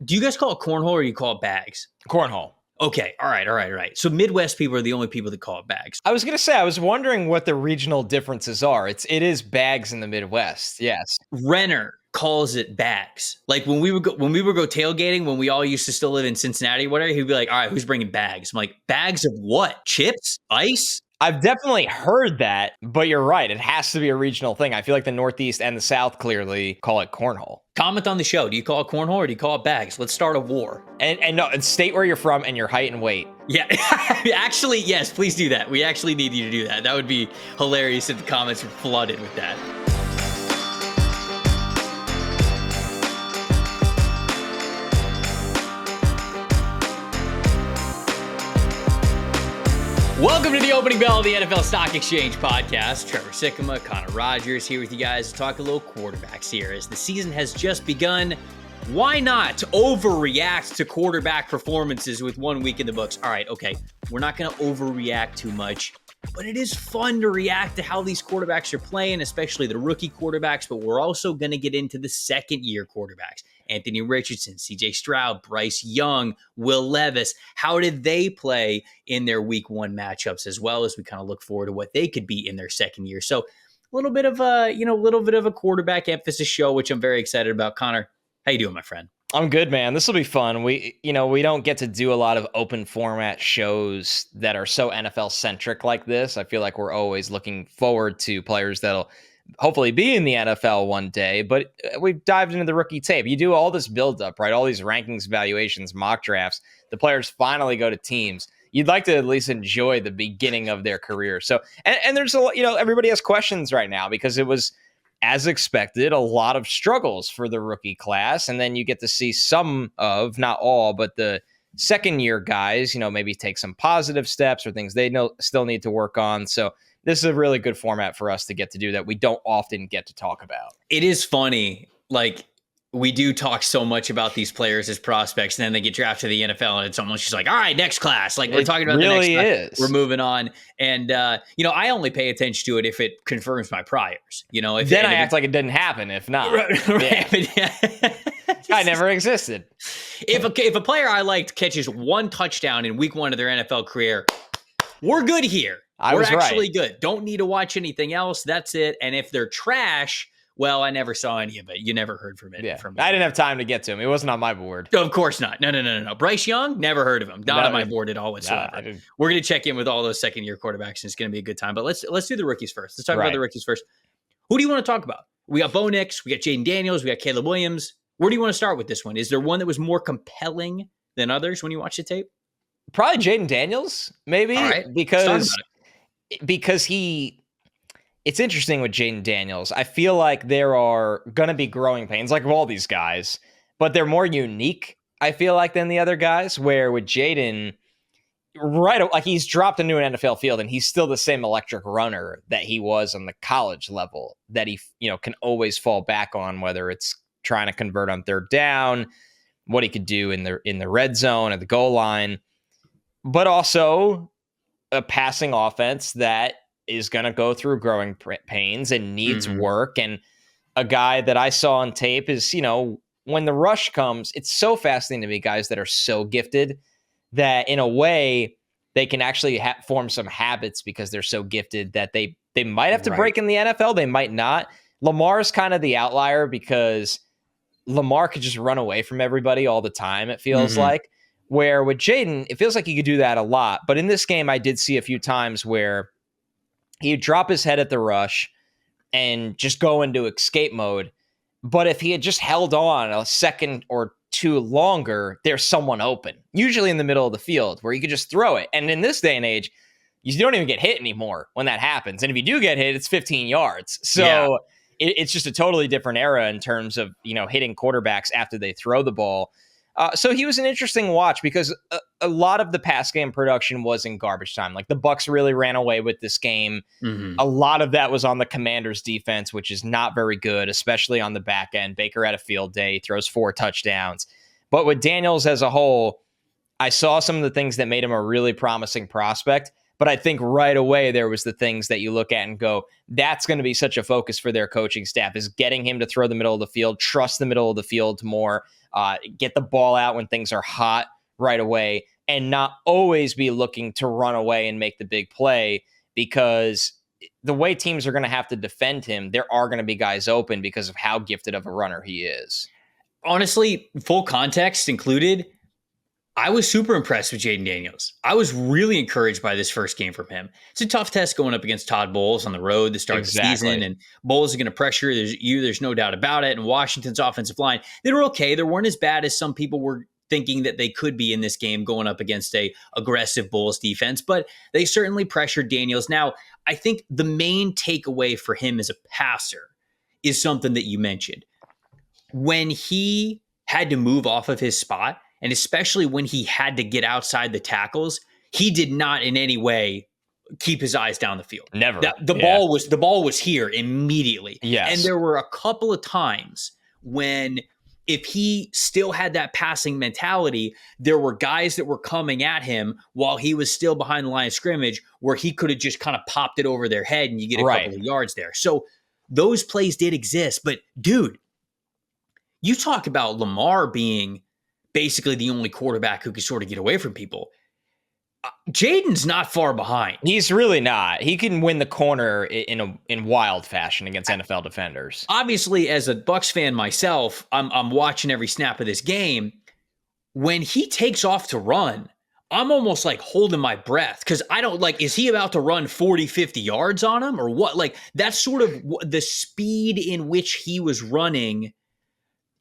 Do you guys call it cornhole or do you call it bags? Cornhole. Okay. All right. So Midwest people are the only people that call it bags. I was going to say, I was wondering what the regional differences are. It is bags in the Midwest. Yes. Renner calls it bags. Like when we would go tailgating, when we all used to still live in Cincinnati or whatever, he'd be like, all right, who's bringing bags? I'm like, bags of what? Chips? Ice? I've definitely heard that, but you're right. It has to be a regional thing. I feel like the Northeast and the South clearly call it cornhole. Comment on the show. Do you call it cornhole or do you call it bags? Let's start a war. And no, and state where you're from and your height and weight. Yeah, actually, yes, please do that. We actually need you to do that. That would be hilarious if the comments were flooded with that. Welcome to the opening bell of the NFL Stock Exchange podcast. Trevor Sikkema, Connor Rogers here with you guys to talk a little quarterbacks here. As the season has just begun, why not overreact to quarterback performances with 1 week in the books? All right, okay, we're not going to overreact too much, but it is fun to react to how these quarterbacks are playing, especially the rookie quarterbacks, but we're also going to get into the second-year quarterbacks. Anthony Richardson, CJ Stroud, Bryce Young, Will Levis. How did they play in their week one matchups, as well as we kind of look forward to what they could be in their second year? So a little bit of a quarterback emphasis show, which I'm very excited about. Connor, how you doing, my friend? I'm good, man. This will be fun. We don't get to do a lot of open format shows that are so NFL centric like this. I feel like we're always looking forward to players that'll hopefully be in the NFL one day, but we've dived into the rookie tape. You do all this buildup, right? All these rankings, evaluations, mock drafts. The players finally go to teams. You'd like to at least enjoy the beginning of their career. So, and there's a lot, everybody has questions right now because it was, as expected, a lot of struggles for the rookie class. And then you get to see some of, not all, but the second year guys, maybe take some positive steps or things they still need to work on. So this is a really good format for us to get to do that we don't often get to talk about. It is funny. Like, we do talk so much about these players as prospects, and then they get drafted to the NFL, and it's almost just like, all right, next class. Like, we're talking about really the next class. We're moving on. And, I only pay attention to it if it confirms my priors. If I act like it didn't happen. If not, right. Yeah. I never existed. If a player I liked catches one touchdown in week one of their NFL career, we're good here. We're actually good. Don't need to watch anything else. That's it. And if they're trash, well, I never saw any of it. You never heard from it. Yeah. I didn't have time to get to him. It wasn't on my board. Of course not. No. Bryce Young, never heard of him. Not on my board at all whatsoever. We're going to check in with all those second-year quarterbacks, and it's going to be a good time. But let's do the rookies first. Let's talk about the rookies first. Who do you want to talk about? We got Bo Nix. We got Jayden Daniels. We got Caleb Williams. Where do you want to start with this one? Is there one that was more compelling than others when you watch the tape? Probably Jayden Daniels, maybe. All right. Because it's interesting with Jayden Daniels. I feel like there are going to be growing pains, like with all these guys, but they're more unique, I feel like, than the other guys, where with Jayden, like he's dropped into an NFL field and he's still the same electric runner that he was on the college level that he, can always fall back on, whether it's trying to convert on third down, what he could do in the red zone at the goal line, but also a passing offense that is going to go through growing pains and needs work. And a guy that I saw on tape is, when the rush comes, it's so fascinating to me, guys that are so gifted that in a way they can actually form some habits because they're so gifted that they might have to break in the NFL. They might not. Lamar's kind of the outlier because Lamar could just run away from everybody all the time, it feels like. Where with Jayden, it feels like he could do that a lot. But in this game, I did see a few times where he'd drop his head at the rush and just go into escape mode. But if he had just held on a second or two longer, there's someone open, usually in the middle of the field, where you could just throw it. And in this day and age, you don't even get hit anymore when that happens. And if you do get hit, it's 15 yards. So it's just a totally different era in terms of, hitting quarterbacks after they throw the ball. So he was an interesting watch because a lot of the pass game production was in garbage time. Like the Bucs really ran away with this game. A lot of that was on the Commanders defense, which is not very good, especially on the back end. Baker had a field day, throws 4 touchdowns. But with Daniels as a whole, I saw some of the things that made him a really promising prospect. But I think right away there was the things that you look at and go, that's going to be such a focus for their coaching staff, is getting him to throw the middle of the field, trust the middle of the field more. get the ball out when things are hot right away, and not always be looking to run away and make the big play, because the way teams are going to have to defend him, there are going to be guys open because of how gifted of a runner he is. Honestly, full context included, I was super impressed with Jayden Daniels. I was really encouraged by this first game from him. It's a tough test going up against Todd Bowles on the road to start the season, and Bowles is going to pressure there's no doubt about it. And Washington's offensive line, they were okay. They weren't as bad as some people were thinking that they could be in this game going up against a aggressive Bulls defense, but they certainly pressured Daniels. Now, I think the main takeaway for him as a passer is something that you mentioned. When he had to move off of his spot, and especially when he had to get outside the tackles, he did not in any way keep his eyes down the field. Never. The ball was here immediately. Yes. And there were a couple of times when, if he still had that passing mentality, there were guys that were coming at him while he was still behind the line of scrimmage, where he could have just kind of popped it over their head and you get a couple of yards there. So those plays did exist. But dude, you talk about Lamar being basically the only quarterback who could sort of get away from people. Jayden's not far behind. He's really not. He can win the corner in wild fashion against NFL defenders. Obviously, as a Bucs fan myself, I'm watching every snap of this game. When he takes off to run, I'm almost like holding my breath, because I don't is he about to run 40, 50 yards on him or what? Like, that's sort of the speed in which he was running.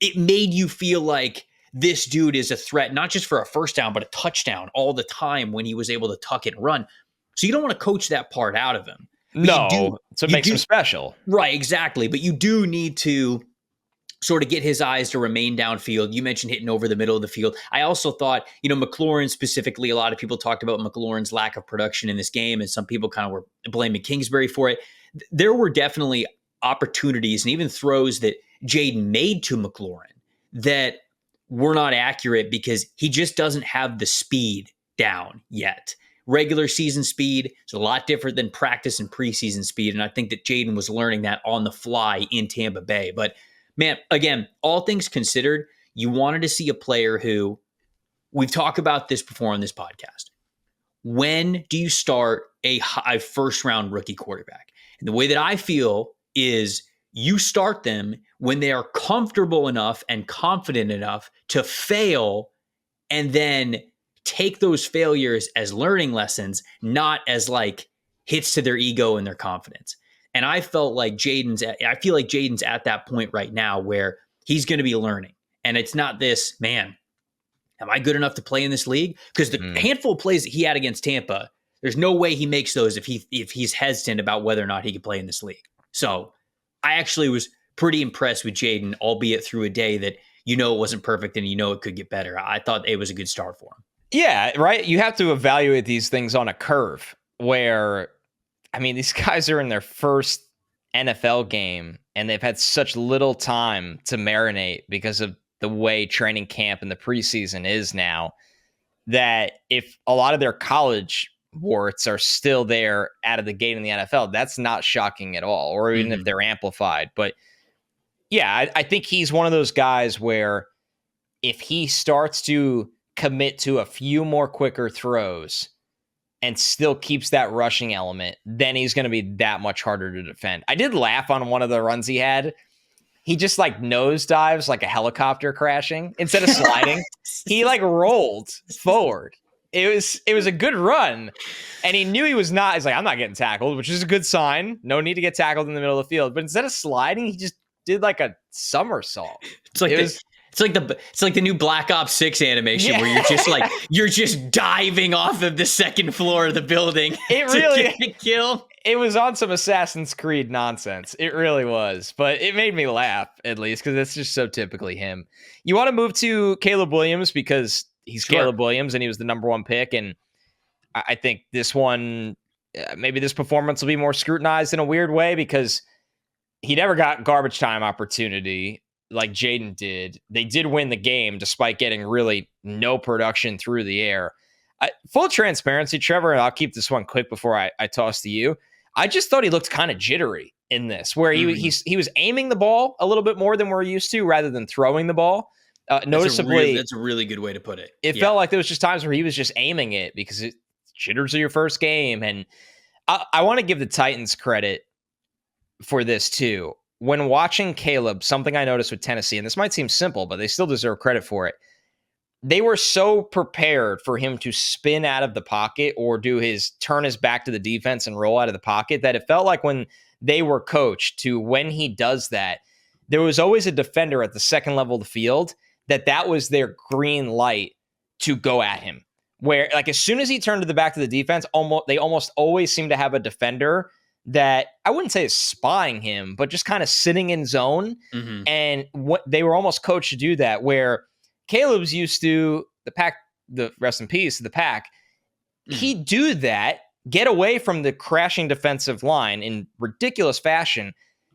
It made you feel like this dude is a threat, not just for a first down, but a touchdown all the time when he was able to tuck it and run. So you don't want to coach that part out of him. So it makes him special. Right, exactly. But you do need to sort of get his eyes to remain downfield. You mentioned hitting over the middle of the field. I also thought, McLaurin specifically, a lot of people talked about McLaurin's lack of production in this game, and some people kind of were blaming Kingsbury for it. There were definitely opportunities and even throws that Jayden made to McLaurin that were not accurate because he just doesn't have the speed down yet. Regular season speed is a lot different than practice and preseason speed, and I think that Jayden was learning that on the fly in Tampa Bay. But man, again, all things considered, you wanted to see a player who, we've talked about this before on this podcast. When do you start a first-round rookie quarterback? And the way that I feel is you start them when they are comfortable enough and confident enough to fail, and then take those failures as learning lessons, not as hits to their ego and their confidence. And I feel like Jayden's at that point right now where he's going to be learning. And it's not this, man, am I good enough to play in this league? Because the handful of plays that he had against Tampa, there's no way he makes those if he's hesitant about whether or not he can play in this league. So I actually was pretty impressed with Jayden, albeit through a day that it wasn't perfect and it could get better. I thought it was a good start for him. Yeah, right. You have to evaluate these things on a curve where, these guys are in their first NFL game and they've had such little time to marinate because of the way training camp and the preseason is now, that if a lot of their college warts are still there out of the gate in the NFL, that's not shocking at all, or even if they're amplified. But yeah, I think he's one of those guys where if he starts to commit to a few more quicker throws and still keeps that rushing element, then he's going to be that much harder to defend. I did laugh on one of the runs he had. He just nose dives like a helicopter crashing instead of sliding. He rolled forward. It was a good run, and he knew he was not. He's like, I'm not getting tackled, which is a good sign. No need to get tackled in the middle of the field. But instead of sliding, he just did a somersault. It's like the new Black Ops 6 animation where you're just diving off of the second floor of the building. It really get a kill. It was on some Assassin's Creed nonsense. It really was, but it made me laugh at least because it's just so typically him. You want to move to Caleb Williams because he's Caleb Williams and he was the number one pick, and I think this one, maybe this performance will be more scrutinized in a weird way because he never got garbage time opportunity like Jayden did. They did win the game despite getting really no production through the air. Full transparency, Trevor, and I'll keep this one quick before I toss to you. I just thought he looked kind of jittery in this, where he was aiming the ball a little bit more than we're used to rather than throwing the ball. Noticeably, that's a really good way to put it. It felt like there was just times where he was just aiming it because jitters are your first game. And I want to give the Titans credit for this too. When watching Caleb, something I noticed with Tennessee, and this might seem simple, but they still deserve credit for it. They were so prepared for him to spin out of the pocket or turn his back to the defense and roll out of the pocket that it felt like when they were coached to when he does that, there was always a defender at the second level of the field that was their green light to go at him. Where like as soon as he turned to the back to the defense, they almost always seem to have a defender that I wouldn't say is spying him, but just kind of sitting in zone. Mm-hmm. And what they were almost coached to do that, where Caleb's used to the rest in peace, the pack. He'd do that, get away from the crashing defensive line in ridiculous fashion.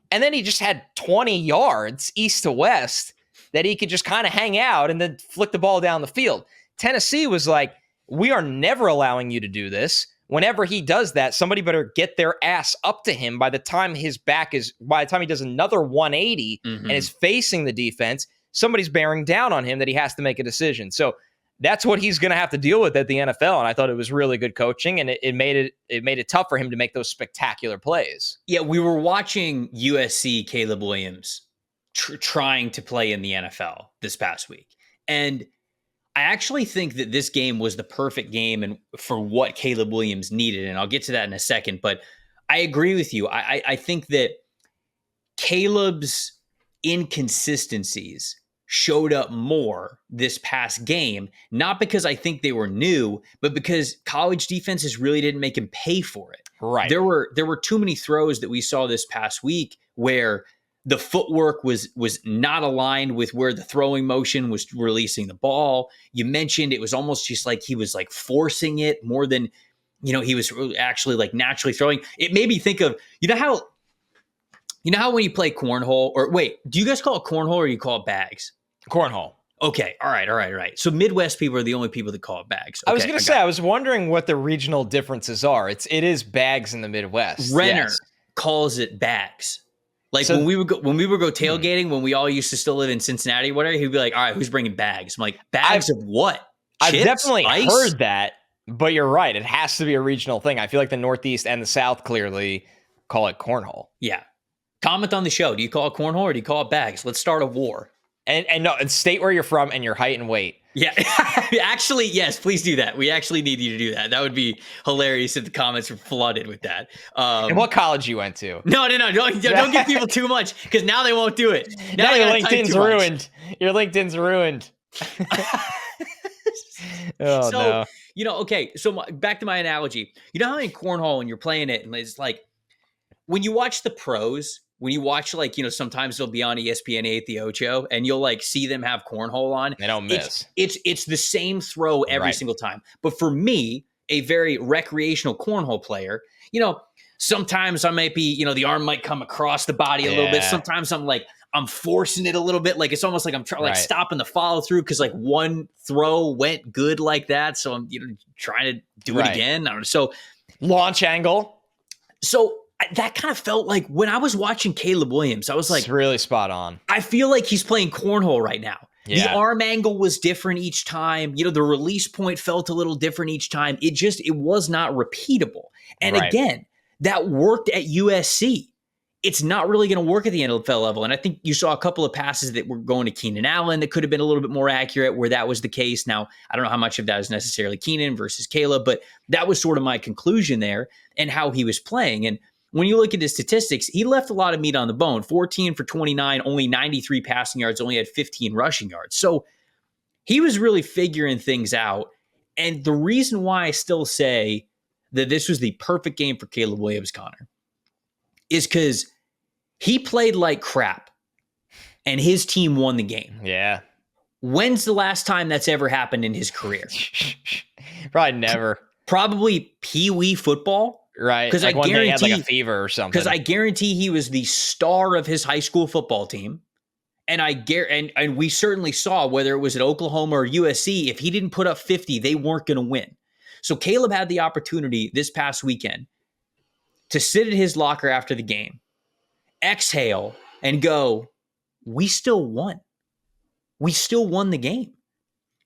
And then he just had 20 yards east to west that he could just kind of hang out and then flick the ball down the field. Tennessee was like, we are never allowing you to do this. Whenever he does that, somebody better get their ass up to him by the time he does another 180 and is facing the defense, somebody's bearing down on him that he has to make a decision. So that's what he's going to have to deal with at the NFL. And I thought it was really good coaching, and it made it tough for him to make those spectacular plays. Yeah, we were watching USC Caleb Williams trying to play in the NFL this past week. And I actually think that this game was the perfect game and for what Caleb Williams needed. And I'll get to that in a second. But I agree with you. I think that Caleb's inconsistencies showed up more this past game, not because I think they were new, but because college defenses really didn't make him pay for it. Right. There were too many throws that we saw this past week where the footwork was not aligned with where the throwing motion was releasing the ball. You mentioned it was almost just like he was like forcing it more than, he was actually like naturally throwing. It made me think of, how when you play cornhole, or wait, do you guys call it cornhole or do you call it bags? Cornhole. Okay. All right. So Midwest people are the only people that call it bags. Okay, I was going to say, I was wondering what the regional differences are. It is bags in the Midwest. Renner calls it bags. Like when we would go tailgating, when we all used to still live in Cincinnati or whatever, he'd be like, all right, who's bringing bags? I'm like, bags of what? I've Chips? definitely Ice? heard that, but you're right. It has to be a regional thing. I feel like the Northeast and the South clearly call it cornhole. Yeah. Comment on the show. Do you call it cornhole or do you call it bags? Let's start a war. And no, and state where you're from and your height and weight. Yeah, actually, yes, please do that. We actually need you to do that. That would be hilarious if the comments were flooded with that. And what college you went to? No, don't give people too much because now they won't do it. Now your LinkedIn's ruined. Your LinkedIn's ruined. No. Okay, so back to my analogy. You know how in cornhole when you're playing it, and it's like when you watch the pros, when you watch sometimes they'll be on ESPN 8 the Ocho, and you'll like see them have cornhole on. They don't miss. It's the same throw every single time. But for me, a very recreational cornhole player, sometimes I might be, the arm might come across the body a little bit. Sometimes I'm forcing it a little bit. Like it's almost like I'm stopping the follow through because like one throw went good like that. So I'm trying to do it again. I don't know. So launch angle. So that kind of felt like when I was watching Caleb Williams, I was like, it's really spot on. I feel like he's playing cornhole right now. Yeah. The arm angle was different each time. The release point felt a little different each time. It was not repeatable. And again, that worked at USC. It's not really going to work at the NFL level. And I think you saw a couple of passes that were going to Keenan Allen that could have been a little bit more accurate where that was the case. Now, I don't know how much of that is necessarily Keenan versus Caleb, but that was sort of my conclusion there and how he was playing. And when you look at his statistics, he left a lot of meat on the bone. 14 for 29, only 93 passing yards, only had 15 rushing yards. So he was really figuring things out. And the reason why I still say that this was the perfect game for Caleb Williams, Connor, is because he played like crap and his team won the game. Yeah. When's the last time that's ever happened in his career? Probably never. Probably Pee-wee football. Right. Because like I one guarantee day he had like a fever or something. Because I guarantee he was the star of his high school football team. And and we certainly saw whether it was at Oklahoma or USC, if he didn't put up 50, they weren't going to win. So Caleb had the opportunity this past weekend to sit at his locker after the game, exhale, and go, we still won. we still won the game.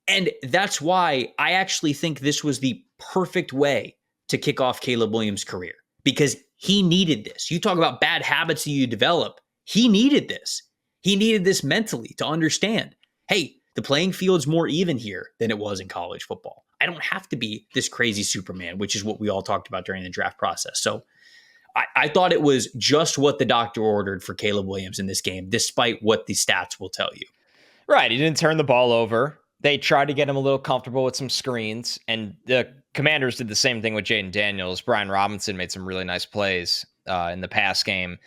And that's why I actually think this was the perfect way to kick off Caleb Williams' career, because he needed this. You talk about bad habits that you develop. He needed this. He needed this mentally to understand, hey, the playing field's more even here than it was in college football. I don't have to be this crazy Superman, which is what we all talked about during the draft process. So I thought it was just what the doctor ordered for Caleb Williams in this game, despite what the stats will tell you. Right. He didn't turn the ball over. They tried to get him a little comfortable with some screens, and the Commanders did the same thing with Jayden Daniels. Brian Robinson made some really nice plays in the pass game.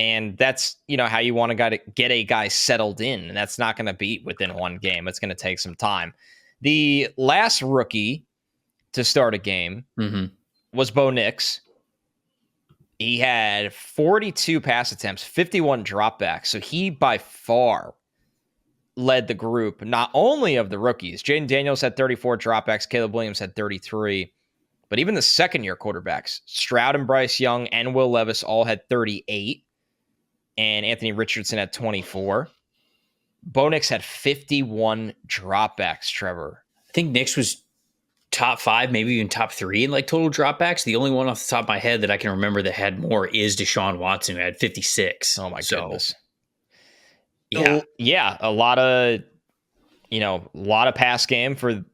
And that's, how you want to get a guy settled in. And that's not going to be within one game. It's going to take some time. The last rookie to start a game was Bo Nix. He had 42 pass attempts, 51 dropbacks. So he by far led the group, not only of the rookies. Jayden Daniels had 34 dropbacks. Caleb Williams had 33. But even the second-year quarterbacks, Stroud and Bryce Young and Will Levis all had 38. And Anthony Richardson had 24. Bo Nix had 51 dropbacks, Trevor. I think Nix was top 5, maybe even top 3 in total dropbacks. The only one off the top of my head that I can remember that had more is Deshaun Watson, who had 56. Oh my goodness. Yeah. A lot of pass game for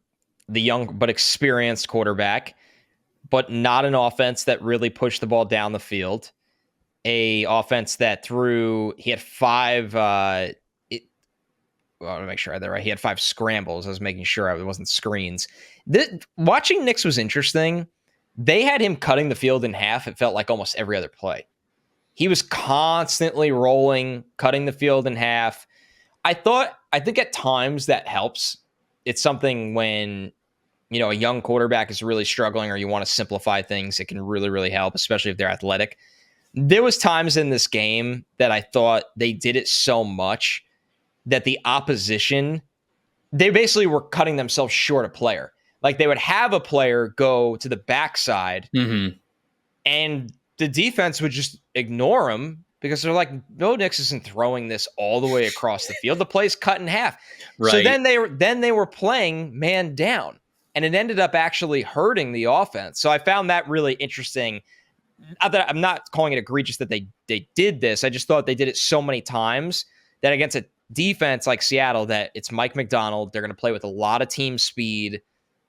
the young but experienced quarterback, but not an offense that really pushed the ball down the field. A offense that he had 5, I want to make sure I had that right. He had 5 scrambles. I was making sure it wasn't screens. Watching Nix was interesting. They had him cutting the field in half. It felt like almost every other play. He was constantly rolling, cutting the field in half. I think at times that helps. It's something when, a young quarterback is really struggling or you want to simplify things. It can really, really help, especially if they're athletic. There was times in this game that I thought they did it so much that the opposition, they basically were cutting themselves short a player. Like they would have a player go to the backside and the defense would just ignore him because they're like, no, Nix isn't throwing this all the way across the field. The play's cut in half. Right. So then they were playing man down, and it ended up actually hurting the offense. So I found that really interesting. I'm not calling it egregious that they did this. I just thought they did it so many times that against a defense like Seattle, that it's Mike McDonald, they're going to play with a lot of team speed.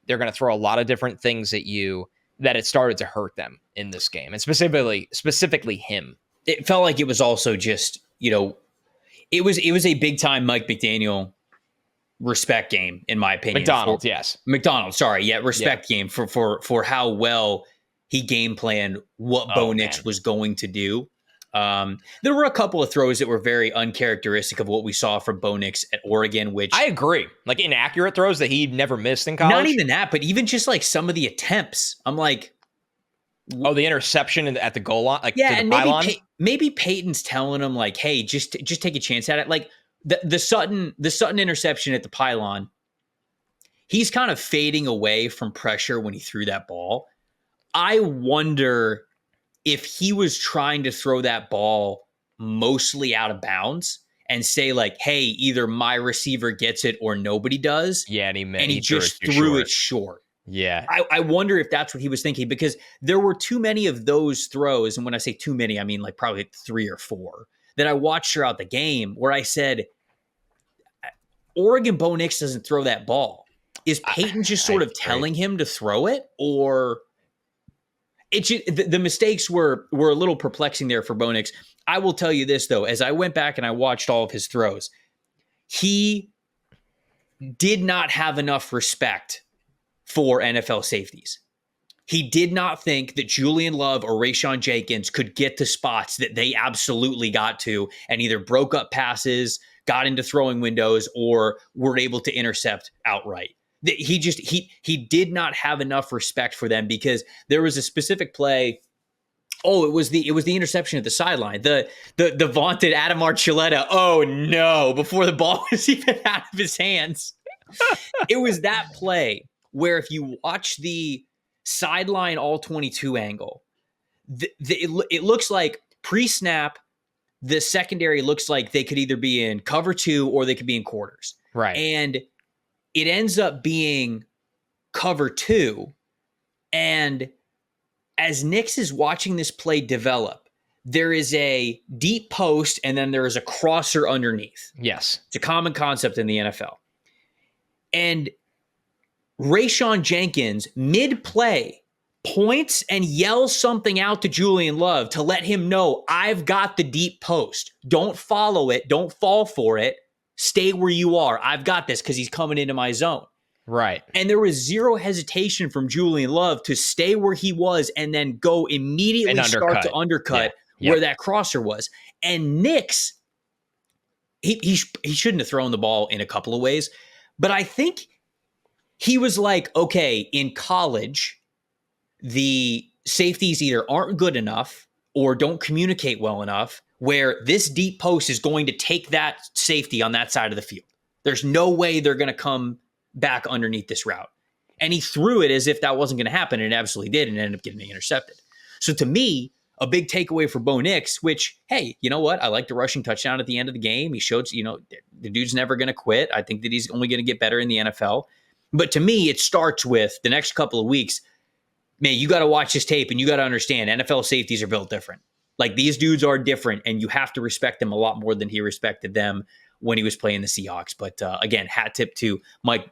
They're going to throw a lot of different things at you, that it started to hurt them in this game, and specifically him. It felt like it was also just, it was a big time Mike McDaniel respect game, in my opinion. Respect game for how well he game planned what Bo Nix was going to do. There were a couple of throws that were very uncharacteristic of what we saw from Bo Nix at Oregon, which I agree, like inaccurate throws that he never missed in college. Not even that, but even just some of the attempts. I'm like, the interception at the goal line, and maybe Peyton's telling him hey, just take a chance at it. Like the Sutton interception at the pylon, he's kind of fading away from pressure when he threw that ball. I wonder if he was trying to throw that ball mostly out of bounds and say hey, either my receiver gets it or nobody does. Yeah, and he just threw it short. Yeah. I wonder if that's what he was thinking, because there were too many of those throws. And when I say too many, I mean probably 3 or 4 that I watched throughout the game where I said, Oregon Bo Nix doesn't throw that ball. Is Peyton just sort of telling him to throw it, or the mistakes were a little perplexing there for Bo Nix. I will tell you this, though, as I went back and I watched all of his throws, he did not have enough respect for NFL safeties. He did not think that Julian Love or Rayshon Jenkins could get to spots that they absolutely got to and either broke up passes, got into throwing windows, or were able to intercept outright. He did not have enough respect for them, because there was a specific play. Oh, it was the interception at the sideline. The vaunted Adam Archuleta. Oh no, before the ball was even out of his hands. It was that play where if you watch the sideline all 22 angle, it looks like pre-snap, the secondary looks like they could either be in cover 2 or they could be in quarters. Right. And it ends up being cover 2. And as Nix is watching this play develop, there is a deep post and then there is a crosser underneath. Yes. It's a common concept in the NFL. And Rayshon Jenkins, mid-play, points and yells something out to Julian Love to let him know, I've got the deep post. Don't follow it. Don't fall for it. Stay where you are. I've got this, because he's coming into my zone. Right. And there was zero hesitation from Julian Love to stay where he was and then go immediately start to undercut where that crosser was. And Nix, he shouldn't have thrown the ball in a couple of ways, but I think he was like, okay, in college, the safeties either aren't good enough or don't communicate well enough where this deep post is going to take that safety on that side of the field. There's no way they're going to come back underneath this route. And he threw it as if that wasn't going to happen, and it absolutely did, and ended up getting intercepted. So to me, a big takeaway for Bo Nix, which, hey, you know what? I like the rushing touchdown at the end of the game. He showed, the dude's never going to quit. I think that he's only going to get better in the NFL. But to me, it starts with the next couple of weeks, man, you got to watch this tape and you got to understand NFL safeties are built different. Like, these dudes are different, and you have to respect them a lot more than he respected them when he was playing the Seahawks. But again, hat tip to Mike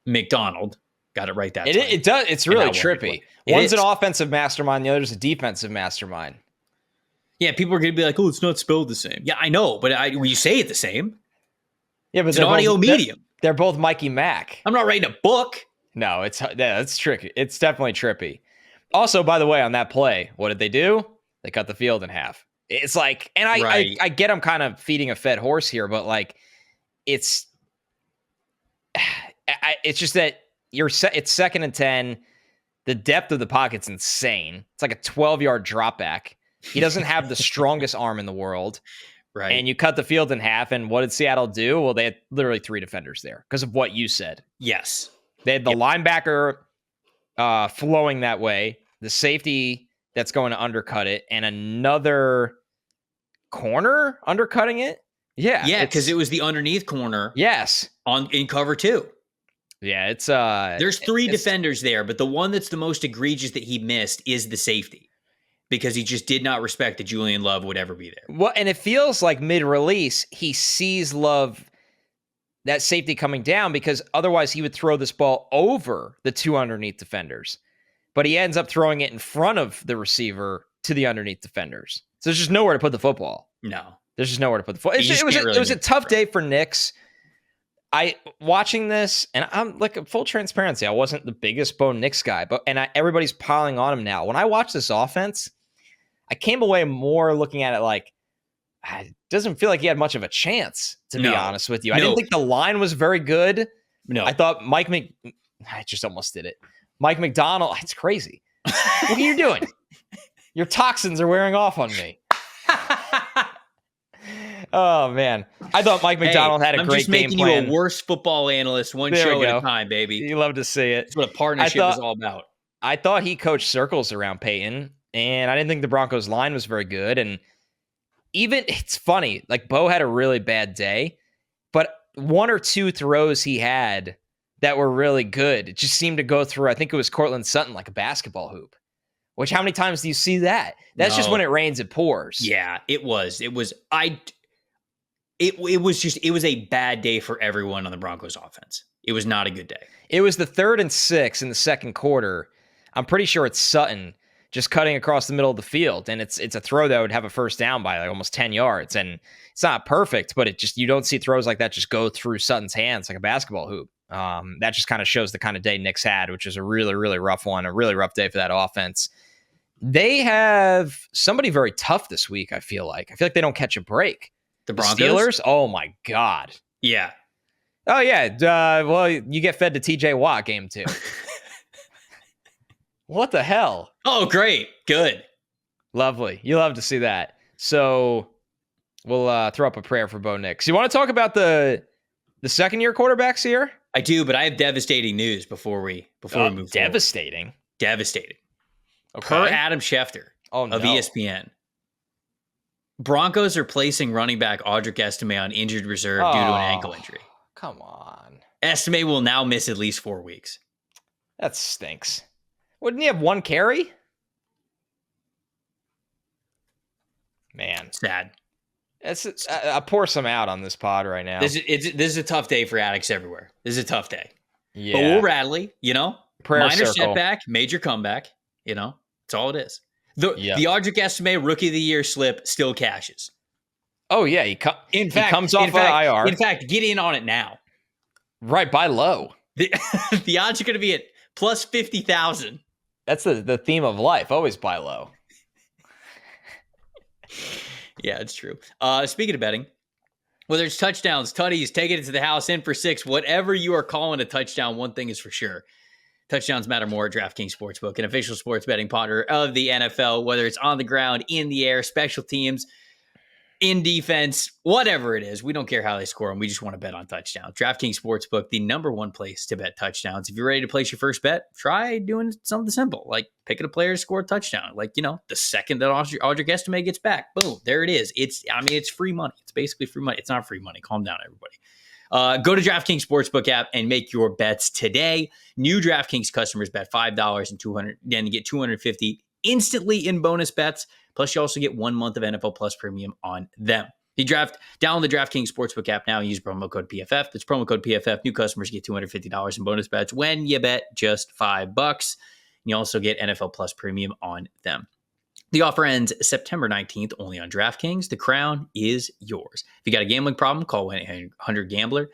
McDonald. Got it right that time. It does. It's really trippy. One's an offensive mastermind. The other's a defensive mastermind. Yeah, people are going to be like, oh, it's not spelled the same. Yeah, I know, but when you say it the same, yeah, but it's an audio medium. They're both Mikey Mack. I'm not writing a book. No, it's tricky. It's definitely trippy. Also, by the way, on that play, what did they do? They cut the field in half. It's like, and I get I'm kind of feeding a fed horse here, but like, it's just that it's 2nd and 10. The depth of the pocket's insane. It's like a 12-yard drop back. He doesn't have the strongest arm in the world. Right. And you cut the field in half, and what did Seattle do? Well, they had literally 3 defenders there because of what you said. Yes. They had the linebacker flowing that way, the safety that's going to undercut it, and another corner undercutting it. Yeah, because it was the underneath corner. Yes, in cover 2. Yeah, it's there's 3 defenders there, but the one that's the most egregious that he missed is the safety, because he just did not respect that Julian Love would ever be there. Well, and it feels like mid-release he sees Love, that safety coming down, because otherwise he would throw this ball over the 2 underneath defenders. But he ends up throwing it in front of the receiver to the underneath defenders. So there's just nowhere to put the football. No. There's just nowhere to put the football. It was a tough day for Nix. Watching this, and I'm like, full transparency, I wasn't the biggest Bo Nix guy, but everybody's piling on him now. When I watch this offense, I came away more looking at it like, it doesn't feel like he had much of a chance, to be honest with you. I didn't think the line was very good. No. I thought I just almost did it. Mike McDonald, it's crazy. What are you doing? Your toxins are wearing off on me. Oh, man. I thought Mike McDonald had a great game plan. I'm just making you a worse football analyst one show at a time, baby. You love to see it. That's what a partnership is all about. I thought he coached circles around Peyton, and I didn't think the Broncos line was very good. And even, it's funny, like, Bo had a really bad day, but 1 or 2 throws he had that were really good, it just seemed to go through, I think it was Cortland Sutton, like a basketball hoop. Which, how many times do you see that? That's just when it rains, it pours. Yeah, it was a bad day for everyone on the Broncos offense. It was not a good day. It was the 3rd and 6 in the second quarter. I'm pretty sure it's Sutton just cutting across the middle of the field, and it's a throw that would have a first down by like almost 10 yards. And it's not perfect, but it just, you don't see throws like that just go through Sutton's hands like a basketball hoop. That just kind of shows the kind of day Nix had, which was a really, really rough one, a really rough day for that offense. They have somebody very tough this week, I feel like. They don't catch a break. The Broncos? Steelers? Oh, my God. Yeah. Oh, yeah. Well, you get fed to TJ Watt game 2. What the hell? Oh, great. Good. Lovely. You love to see that. So we'll throw up a prayer for Bo Nix. You want to talk about the second-year quarterbacks here? I do, but I have devastating news before we move forward. Devastating? Devastating. Okay. Per Adam Schefter of ESPN, Broncos are placing running back Audric Estime on injured reserve due to an ankle injury. Come on. Estime will now miss at least 4 weeks. That stinks. Wouldn't he have 1 carry? Man. Sad. I pour some out on this pod right now. This is a tough day for addicts everywhere. This is a tough day. Yeah. But we'll rally, Prayer minor circle. setback, major comeback. That's all it is. The Audric Estime Rookie of the Year slip still cashes. Oh, yeah. He comes off of IR. In fact, get in on it now. Right, buy low. The odds are going to be at plus 50,000. That's the theme of life. Always buy low. Yeah, it's true. Speaking of betting, whether it's touchdowns, tutties, taking it to the house, in for 6, whatever you are calling a touchdown, one thing is for sure. Touchdowns matter more at DraftKings Sportsbook, an official sports betting partner of the NFL, whether it's on the ground, in the air, special teams, in defense, whatever it is. We don't care how they score them. We just want to bet on touchdowns. DraftKings Sportsbook, the #1 place to bet touchdowns. If you're ready to place your first bet, try doing something simple, like picking a player to score a touchdown. Like, the second that Audric Estime gets back, boom, there it is. It's free money. It's basically free money. It's not free money. Calm down, everybody. Go to DraftKings Sportsbook app and make your bets today. New DraftKings customers bet $5 and $200, then you get $250 instantly in bonus bets. Plus, you also get 1 month of NFL Plus premium on them. Download the DraftKings Sportsbook app now and use promo code PFF. That's promo code PFF. New customers get $250 in bonus bets when you bet just $5. You also get NFL Plus premium on them. The offer ends September 19th, only on DraftKings. The crown is yours. If you got a gambling problem, call 1-800-GAMBLER.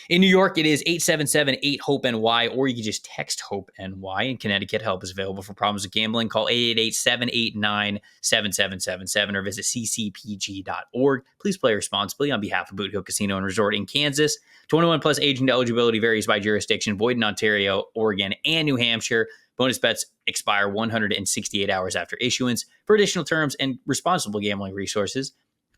In New York, it is 877-8-HOPE-NY, or you can just text HOPE-NY. In Connecticut, help is available for problems with gambling. Call 888-789-7777 or visit ccpg.org. Please play responsibly on behalf of Boot Hill Casino and Resort in Kansas. 21 plus age and eligibility varies by jurisdiction. Void in Ontario, Oregon, and New Hampshire. Bonus bets expire 168 hours after issuance. For additional terms and responsible gambling resources,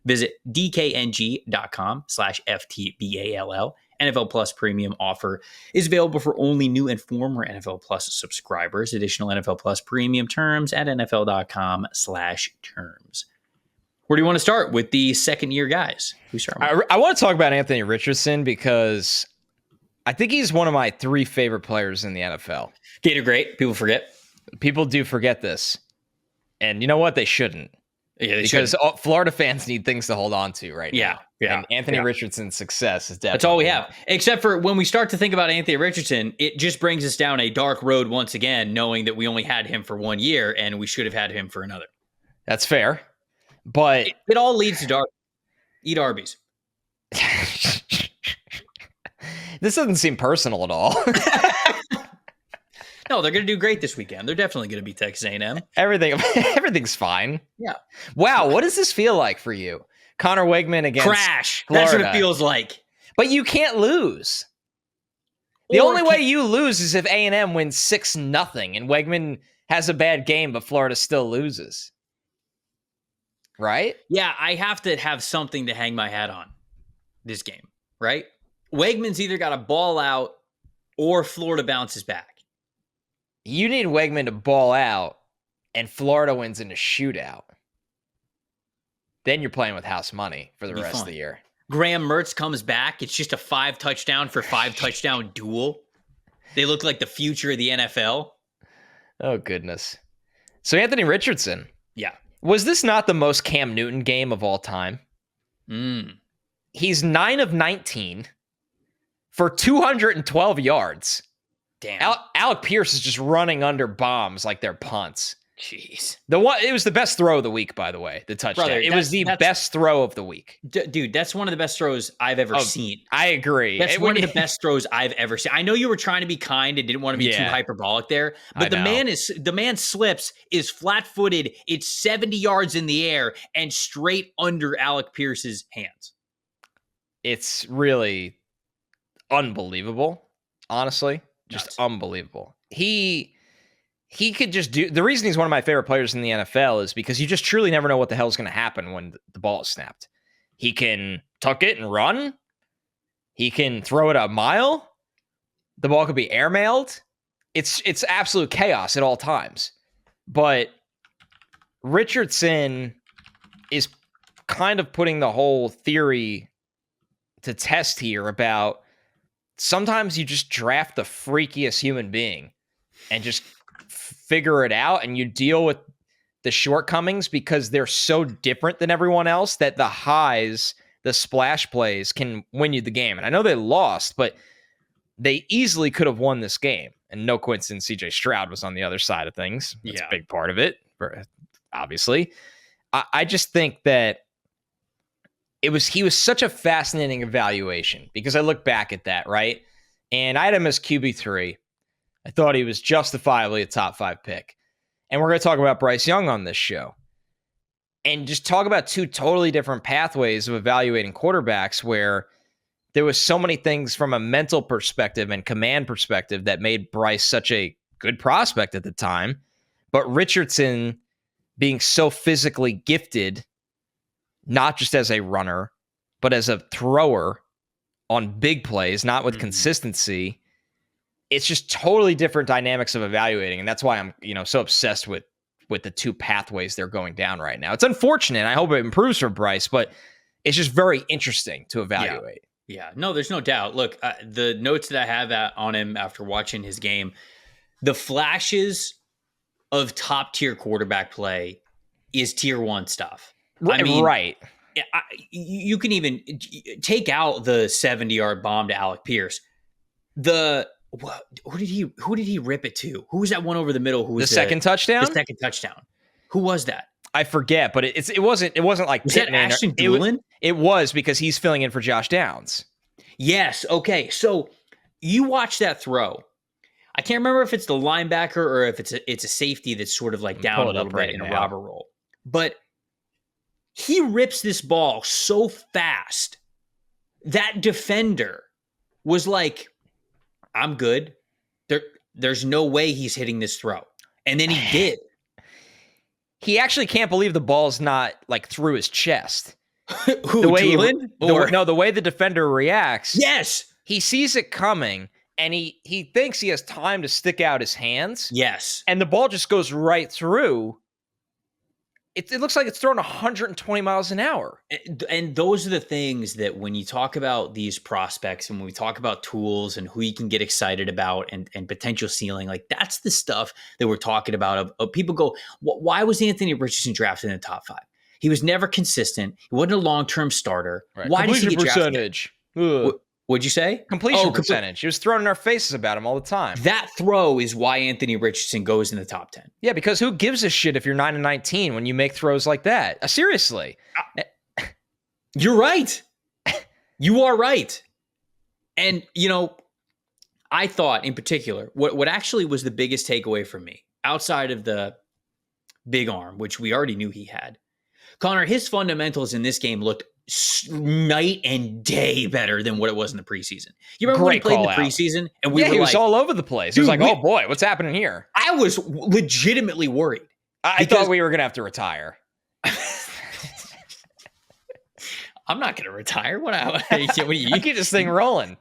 visit dkng.com/FTBALL. NFL Plus premium offer is available for only new and former NFL Plus subscribers. Additional NFL Plus premium terms at NFL.com/terms. Where do you want to start with the second year guys? I want to talk about Anthony Richardson because I think he's one of my 3 favorite players in the NFL. Gator great. People forget. People do forget this. And you know what? They shouldn't. Yeah, because Florida fans need things to hold on to right now. Yeah. And Anthony Richardson's success is definitely. That's all we have. Except for when we start to think about Anthony Richardson, it just brings us down a dark road once again, knowing that we only had him for 1 year and we should have had him for another. That's fair. But it all leads to dark. Eat Arby's. This doesn't seem personal at all. No, they're going to do great this weekend. They're definitely going to be Texas A&M. Everything's fine. Yeah. Wow, what does this feel like for you? Connor Wegman against Crash. Florida. That's what it feels like. But you can't lose. The only way you lose is if A&M wins 6-0 and Wegman has a bad game, but Florida still loses. Right? Yeah, I have to have something to hang my hat on this game, right? Wegman's either got to ball out or Florida bounces back. You need Wegman to ball out and Florida wins in a shootout. Then you're playing with house money for the rest of the year. Graham Mertz comes back. It's just a 5 touchdown for 5 touchdown duel. They look like the future of the NFL. Oh, goodness. So Anthony Richardson. Yeah. Was this not the most Cam Newton game of all time? He's 9 of 19 for 212 yards. Damn. Alec Pierce is just running under bombs like they're punts. Jeez. It was the best throw of the week, by the way, the touchdown. Brother, it was the best throw of the week. Dude, that's one of the best throws I've ever seen. I agree. That's one of the best throws I've ever seen. I know you were trying to be kind and didn't want to be too hyperbolic there, but the man slips, is flat-footed, it's 70 yards in the air and straight under Alec Pierce's hands. It's really unbelievable, honestly. Just unbelievable. He could just do. The reason he's one of my favorite players in the NFL is because you just truly never know what the hell is going to happen when the ball is snapped. He can tuck it and run. He can throw it a mile. The ball could be airmailed. It's absolute chaos at all times. But Richardson is kind of putting the whole theory to test here about sometimes you just draft the freakiest human being and just figure it out, and you deal with the shortcomings because they're so different than everyone else that the highs, the splash plays can win you the game. And I know they lost, but they easily could have won this game. And no coincidence, CJ Stroud was on the other side of things. That's a big part of it, obviously. I just think that he was such a fascinating evaluation because I look back at that, right? And I had him as QB3. I thought he was justifiably a top 5 pick. And we're going to talk about Bryce Young on this show. And just talk about two totally different pathways of evaluating quarterbacks where there was so many things from a mental perspective and command perspective that made Bryce such a good prospect at the time. But Richardson being so physically gifted, not just as a runner, but as a thrower on big plays, not with consistency. It's just totally different dynamics of evaluating. And that's why I'm, so obsessed with the two pathways they're going down right now. It's unfortunate. I hope it improves for Bryce, but it's just very interesting to evaluate. Yeah, no, there's no doubt. Look, the notes that I have on him after watching his game, the flashes of top tier quarterback play is tier 1 stuff. I mean, right. You can even take out the 70-yard bomb to Alec Pierce. Who did he rip it to? Who was that one over the middle? Who was the second touchdown? The second touchdown. Who was that? I forget, but it wasn't like was that Ashton Doolin? It was because he's filling in for Josh Downs. Yes. Okay. So you watch that throw. I can't remember if it's the linebacker or if it's a safety that's sort of like down a little bit in a robber roll. But he rips this ball so fast that defender was like, I'm good. There's no way he's hitting this throw. And then he did. He actually can't believe the ball's not like through his chest. Who, the way the defender reacts. Yes. He sees it coming and he thinks he has time to stick out his hands. Yes. And the ball just goes right through. It looks like it's thrown 120 miles an hour. And those are the things that when you talk about these prospects and when we talk about tools and who you can get excited about and potential ceiling, like that's the stuff that we're talking about. Of people go, why was Anthony Richardson drafted in the top 5? He was never consistent. He wasn't a long-term starter. Right. Why does he get percentage? Drafted? What'd you say? Completion percentage. He was thrown in our faces about him all the time. That throw is why Anthony Richardson goes in the top 10. Yeah, because who gives a shit if you're 9-19 when you make throws like that? Seriously. You're right. You are right. And, I thought in particular, what actually was the biggest takeaway for me, outside of the big arm, which we already knew he had, Connor, his fundamentals in this game looked night and day better than what it was in the preseason. You remember when he played in the preseason? And he was all over the place. It was like, oh boy, what's happening here? I was legitimately worried. I thought we were going to have to retire. I'm not going to retire. What are you? I keep this thing rolling.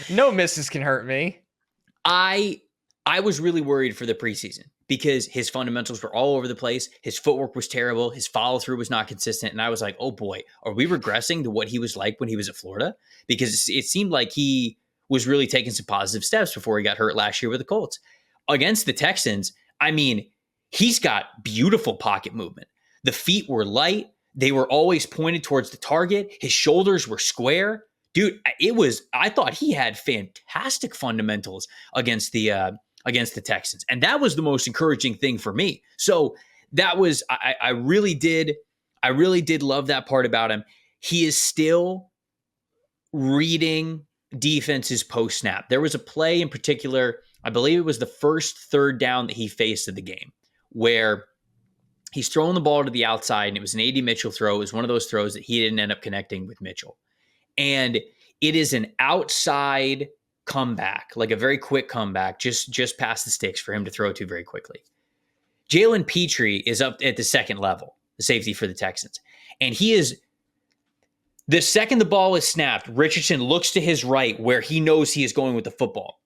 No misses can hurt me. I was really worried for the preseason because his fundamentals were all over the place. His footwork was terrible. His follow-through was not consistent. And I was like, oh boy, are we regressing to what he was like when he was at Florida? Because it seemed like he was really taking some positive steps before he got hurt last year with the Colts. Against the Texans, I mean, he's got beautiful pocket movement. The feet were light. They were always pointed towards the target. His shoulders were square. Dude, I thought he had fantastic fundamentals against the Texans. And that was the most encouraging thing for me. So that was, I really did love that part about him. He is still reading defenses post snap. There was a play in particular, I believe it was the first third down that he faced of the game, where he's throwing the ball to the outside, and it was an A.D. Mitchell throw. It was one of those throws that he didn't end up connecting with Mitchell. And it is an outside comeback, like a very quick comeback, just past the sticks for him to throw to very quickly. Jalen Petrie is up at the second level, the safety for the Texans. And he is, the second the ball is snapped, Richardson looks to his right where he knows he is going with the football.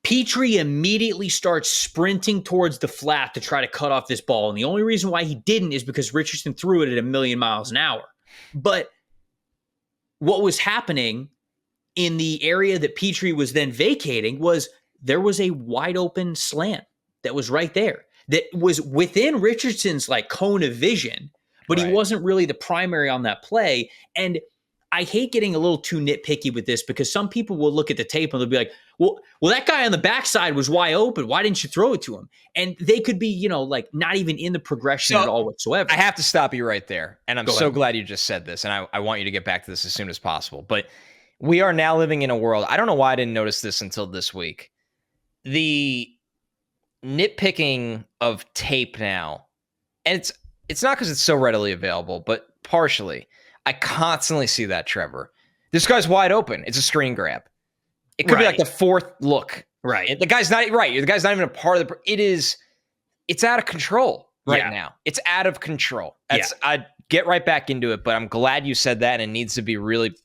Petrie immediately starts sprinting towards the flat to try to cut off this ball. And the only reason why he didn't is because Richardson threw it at 1,000,000 miles an hour. But what was happening in the area that Petrie was then vacating was there was a wide open slant that was right there that was within Richardson's like cone of vision, but he wasn't really the primary on that play. And I hate getting a little too nitpicky with this because some people will look at the tape and they'll be like, well, that guy on the backside was wide open. Why didn't you throw it to him? And they could be, like not even in the progression at all whatsoever. I have to stop you right there. And I'm Go so ahead. glad you just said this. And I want you to get back to this as soon as possible. But we are now living in a world. I don't know why I didn't notice this until this week. The nitpicking of tape now, and it's not because it's so readily available, but partially. I constantly see that, Trevor. This guy's wide open. It's a screen grab. It could be like the fourth look. Right. The guy's not right. The guy's not even a part of the. It's out of control now. It's out of control. I get right back into it, but I'm glad you said that, and it needs to be really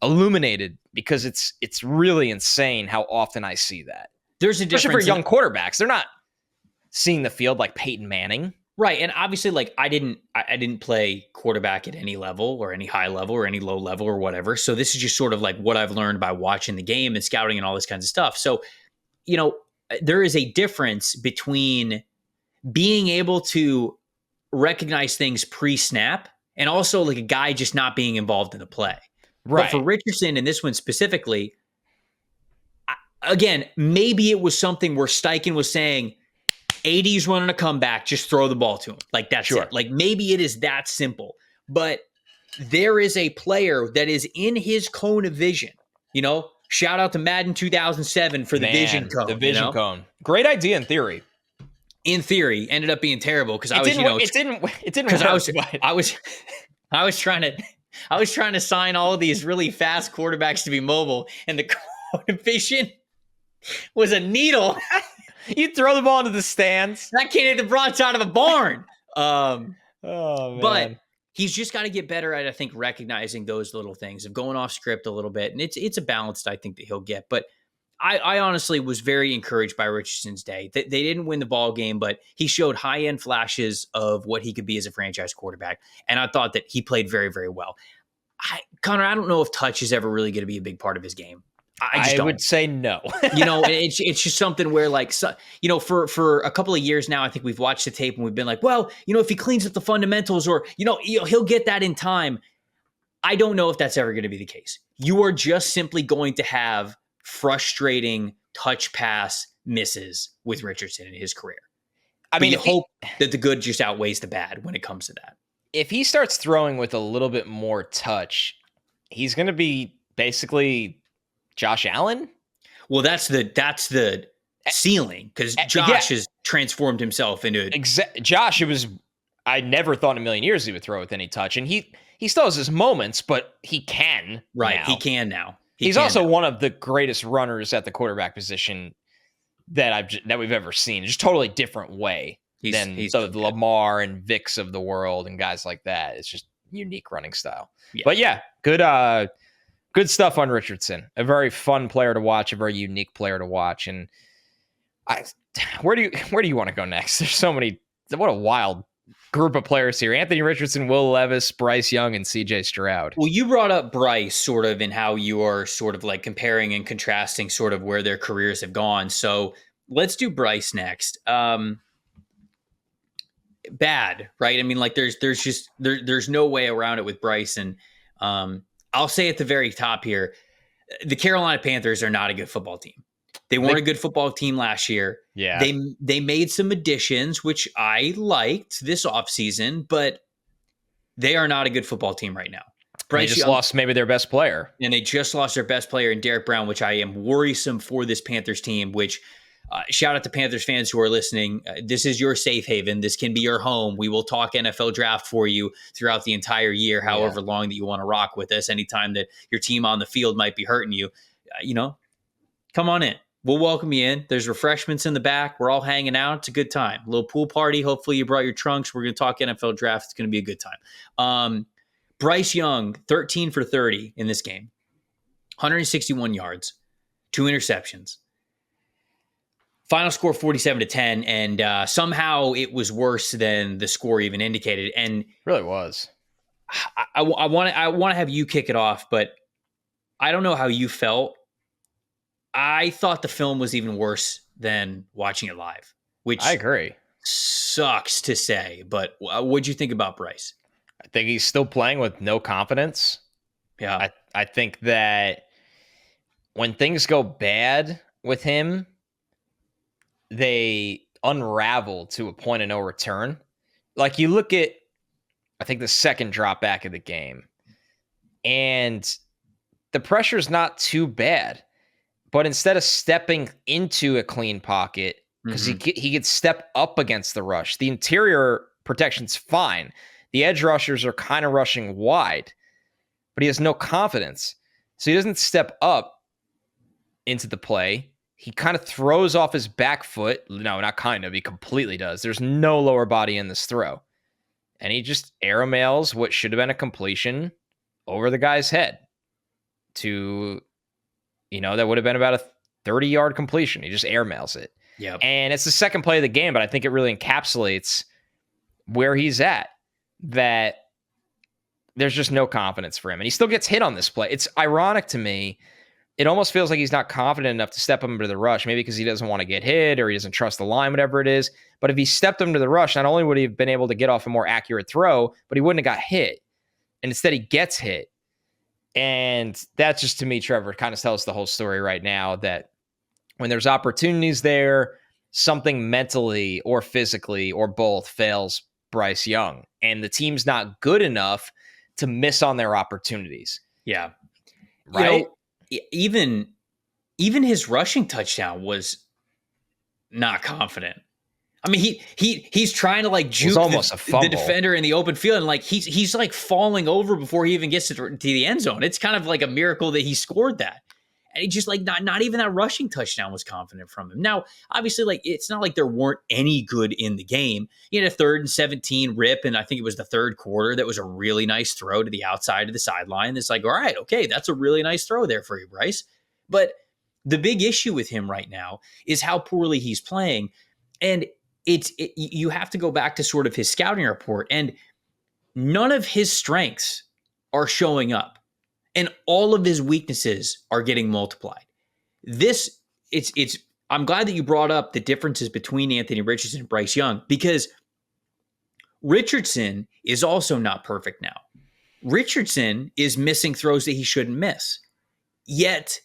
illuminated because it's really insane how often I see that. There's a difference. Especially for young quarterbacks. They're not seeing the field like Peyton Manning. Right. And obviously, like I didn't play quarterback at any level or any high level or any low level or whatever. So this is just sort of like what I've learned by watching the game and scouting and all this kinds of stuff. So, there is a difference between being able to recognize things pre-snap and also like a guy just not being involved in the play. Right. But for Richardson in this one specifically, again, maybe it was something where Steichen was saying, AD's running a comeback, just throw the ball to him. Like, that's it. Like, maybe it is that simple. But there is a player that is in his cone of vision. Shout out to Madden 2007 for the vision cone. The vision cone. Great idea in theory. In theory, ended up being terrible because I was, it didn't work. I was trying to sign all of these really fast quarterbacks to be mobile, and the cone of vision was a needle. You throw the ball into the stands. That kid hit the broadside of a barn. Oh, man. But he's just got to get better at, I think, recognizing those little things of going off script a little bit. And it's a balance I think that he'll get. But I honestly was very encouraged by Richardson's day. They didn't win the ball game, but he showed high-end flashes of what he could be as a franchise quarterback. And I thought that he played very, very well. Connor, I don't know if touch is ever really going to be a big part of his game. I would say no. It's just something where, like, for a couple of years now, I think we've watched the tape and we've been like, well, if he cleans up the fundamentals or, he'll get that in time. I don't know if that's ever going to be the case. You are just simply going to have frustrating touch pass misses with Richardson in his career. You hope that the good just outweighs the bad when it comes to that. If he starts throwing with a little bit more touch, he's going to be basically Josh Allen? Well, that's the ceiling because Josh has transformed himself into Josh. I never thought in a million years he would throw with any touch, and he still has his moments, but he can. Right, now. He can now. He's also one of the greatest runners at the quarterback position that we've ever seen. Just totally different way than the Lamar and Vicks of the world and guys like that. It's just unique running style. Yeah. But yeah, good stuff on Richardson. A very fun player to watch, a very unique player to watch. And where do you want to go next? There's so many. What a wild group of players here. Anthony Richardson, Will Levis, Bryce Young, and CJ Stroud. Well, you brought up Bryce sort of in how you are sort of like comparing and contrasting sort of where their careers have gone. So let's do Bryce next. Bad, right? I mean, like there's no way around it with Bryce. And I'll say at the very top here, the Carolina Panthers are not a good football team. They weren't a good football team last year. Yeah. They made some additions, which I liked this offseason, but they are not a good football team right now. They just lost maybe their best player. And they just lost their best player in Derek Brown, which I am worrisome for this Panthers team, which shout out to Panthers fans who are listening. This is your safe haven. This can be your home. We will talk NFL draft for you throughout the entire year, however long that you want to rock with us. Anytime that your team on the field might be hurting you, come on in. We'll welcome you in. There's refreshments in the back. We're all hanging out. It's a good time. A little pool party. Hopefully you brought your trunks. We're going to talk NFL draft. It's going to be a good time. Bryce Young, 13 for 30 in this game. 161 yards, 2 interceptions. Final score 47-10, and somehow it was worse than the score even indicated. And really was. I want to have you kick it off, but I don't know how you felt. I thought the film was even worse than watching it live, I which agree. sucks to say. But what'd you think about Bryce? I think he's still playing with no confidence. Yeah. I think that when things go bad with him, they unravel to a point of no return. Like you look at, I think the second drop back of the game, and the pressure's not too bad. But instead of stepping into a clean pocket, because he could step up against the rush, the interior protection's fine. The edge rushers are kind of rushing wide, but he has no confidence. So he doesn't step up into the play. He kind of throws off his back foot. No, not kind of. He completely does. There's no lower body in this throw. And he just aeromails what should have been a completion over the guy's head to, that would have been about a 30-yard completion. He just airmails it. Yeah. And it's the second play of the game, but I think it really encapsulates where he's at, that there's just no confidence for him. And he still gets hit on this play. It's ironic to me. It almost feels like he's not confident enough to step him into the rush, maybe because he doesn't want to get hit or he doesn't trust the line, whatever it is. But if he stepped him to the rush, not only would he have been able to get off a more accurate throw, but he wouldn't have got hit. And instead he gets hit. And that's just, to me, Trevor, kind of tells the whole story right now, that when there's opportunities there, something mentally or physically or both fails Bryce Young. And the team's not good enough to miss on their opportunities. Yeah. Right? Even his rushing touchdown was not confident. I mean, he's trying to like juke the defender in the open field, and like he's like falling over before he even gets to the end zone. It's kind of like a miracle that he scored that. And he just like not even that rushing touchdown was confident from him. Now, obviously, like it's not like there weren't any good in the game. He had a 3rd and 17 rip, and I think it was the third quarter that was a really nice throw to the outside of the sideline. It's like, all right, okay, that's a really nice throw there for you, Bryce. But the big issue with him right now is how poorly he's playing, and you have to go back to sort of his scouting report, and none of his strengths are showing up, and all of his weaknesses are getting multiplied. I'm glad that you brought up the differences between Anthony Richardson and Bryce Young, because Richardson is also not perfect now. Richardson is missing throws that he shouldn't miss, yet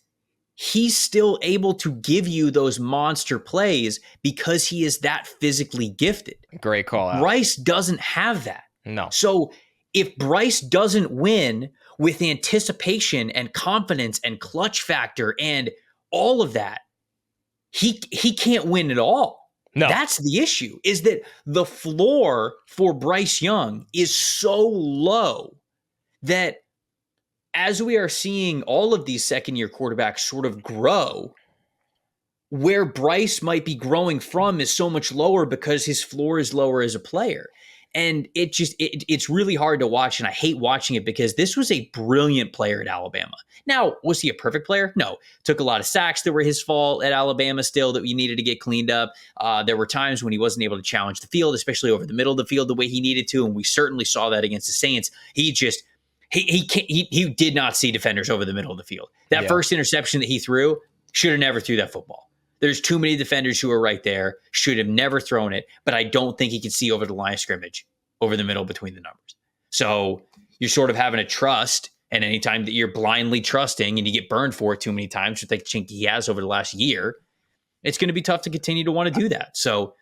he's still able to give you those monster plays because he is that physically gifted. Great call out. Bryce doesn't have that. No. So if Bryce doesn't win with anticipation and confidence and clutch factor and all of that, he can't win at all. No. That's the issue, is that the floor for Bryce Young is so low that as we are seeing all of these second-year quarterbacks sort of grow, where Bryce might be growing from is so much lower because his floor is lower as a player. And it's really hard to watch, and I hate watching it because this was a brilliant player at Alabama. Now, was he a perfect player? No. Took a lot of sacks that were his fault at Alabama still that you needed to get cleaned up. There were times when he wasn't able to challenge the field, especially over the middle of the field the way he needed to, and we certainly saw that against the Saints. He did not see defenders over the middle of the field. That first interception that he threw, should have never threw that football. There's too many defenders who are right there, should have never thrown it, but I don't think he could see over the line of scrimmage, over the middle between the numbers. So you're sort of having to trust, and anytime that you're blindly trusting and you get burned for it too many times, with the chink he has over the last year, it's going to be tough to continue to want to do that. So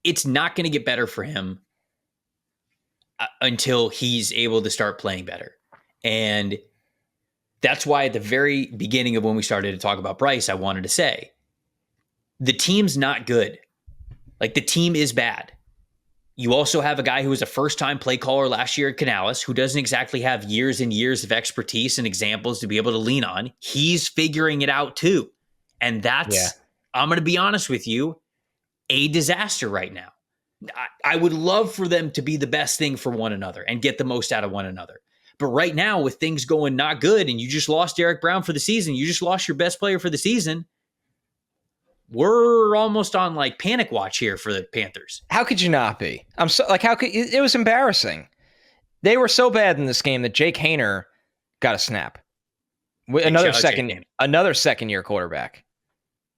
it's not going to get better for him until he's able to start playing better. And that's why at the very beginning of when we started to talk about Bryce, I wanted to say, the team's not good. Like, the team is bad. You also have a guy who was a first-time play caller last year at Canales, who doesn't exactly have years and years of expertise and examples to be able to lean on. He's figuring it out too. And that's, I'm going to be honest with you, a disaster right now. I would love for them to be the best thing for one another and get the most out of one another. But right now, with things going not good, and you just lost Derek Brown for the season, you just lost your best player for the season, we're almost on like panic watch here for the Panthers. How could you not be? How could it was embarrassing. They were so bad in this game that Jake Haener got a snap. Another second-year quarterback.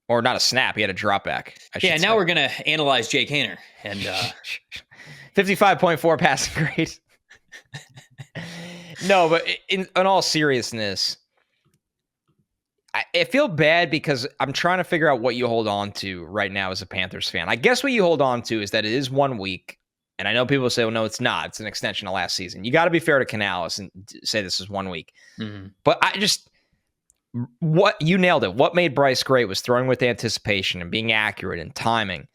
Or not a snap. He had a drop back. Yeah, now we're going to analyze Jake Haener. And 55.4 passing grade. No, but in all seriousness, I feel bad because I'm trying to figure out what you hold on to right now as a Panthers fan. I guess what you hold on to is that it is 1 week. And I know people say, well, no, it's not. It's an extension of last season. You got to be fair to Canales and say this is 1 week. Mm-hmm. But you nailed it. What made Bryce great was throwing with anticipation and being accurate and timing.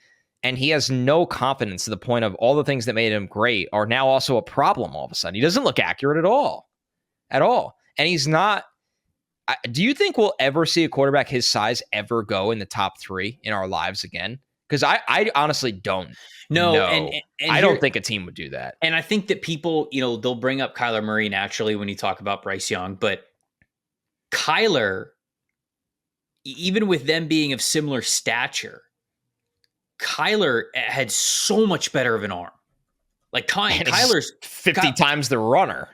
And he has no confidence to the point of all the things that made him great are now also a problem all of a sudden. He doesn't look accurate at all. And he's not. Do you think we'll ever see a quarterback his size ever go in the top 3 in our lives again? Because I honestly don't. No, and I don't think a team would do that. And I think that people, they'll bring up Kyler Murray naturally when you talk about Bryce Young, but Kyler, even with them being of similar stature, Kyler had so much better of an arm. Like Kyler's 50 times the runner.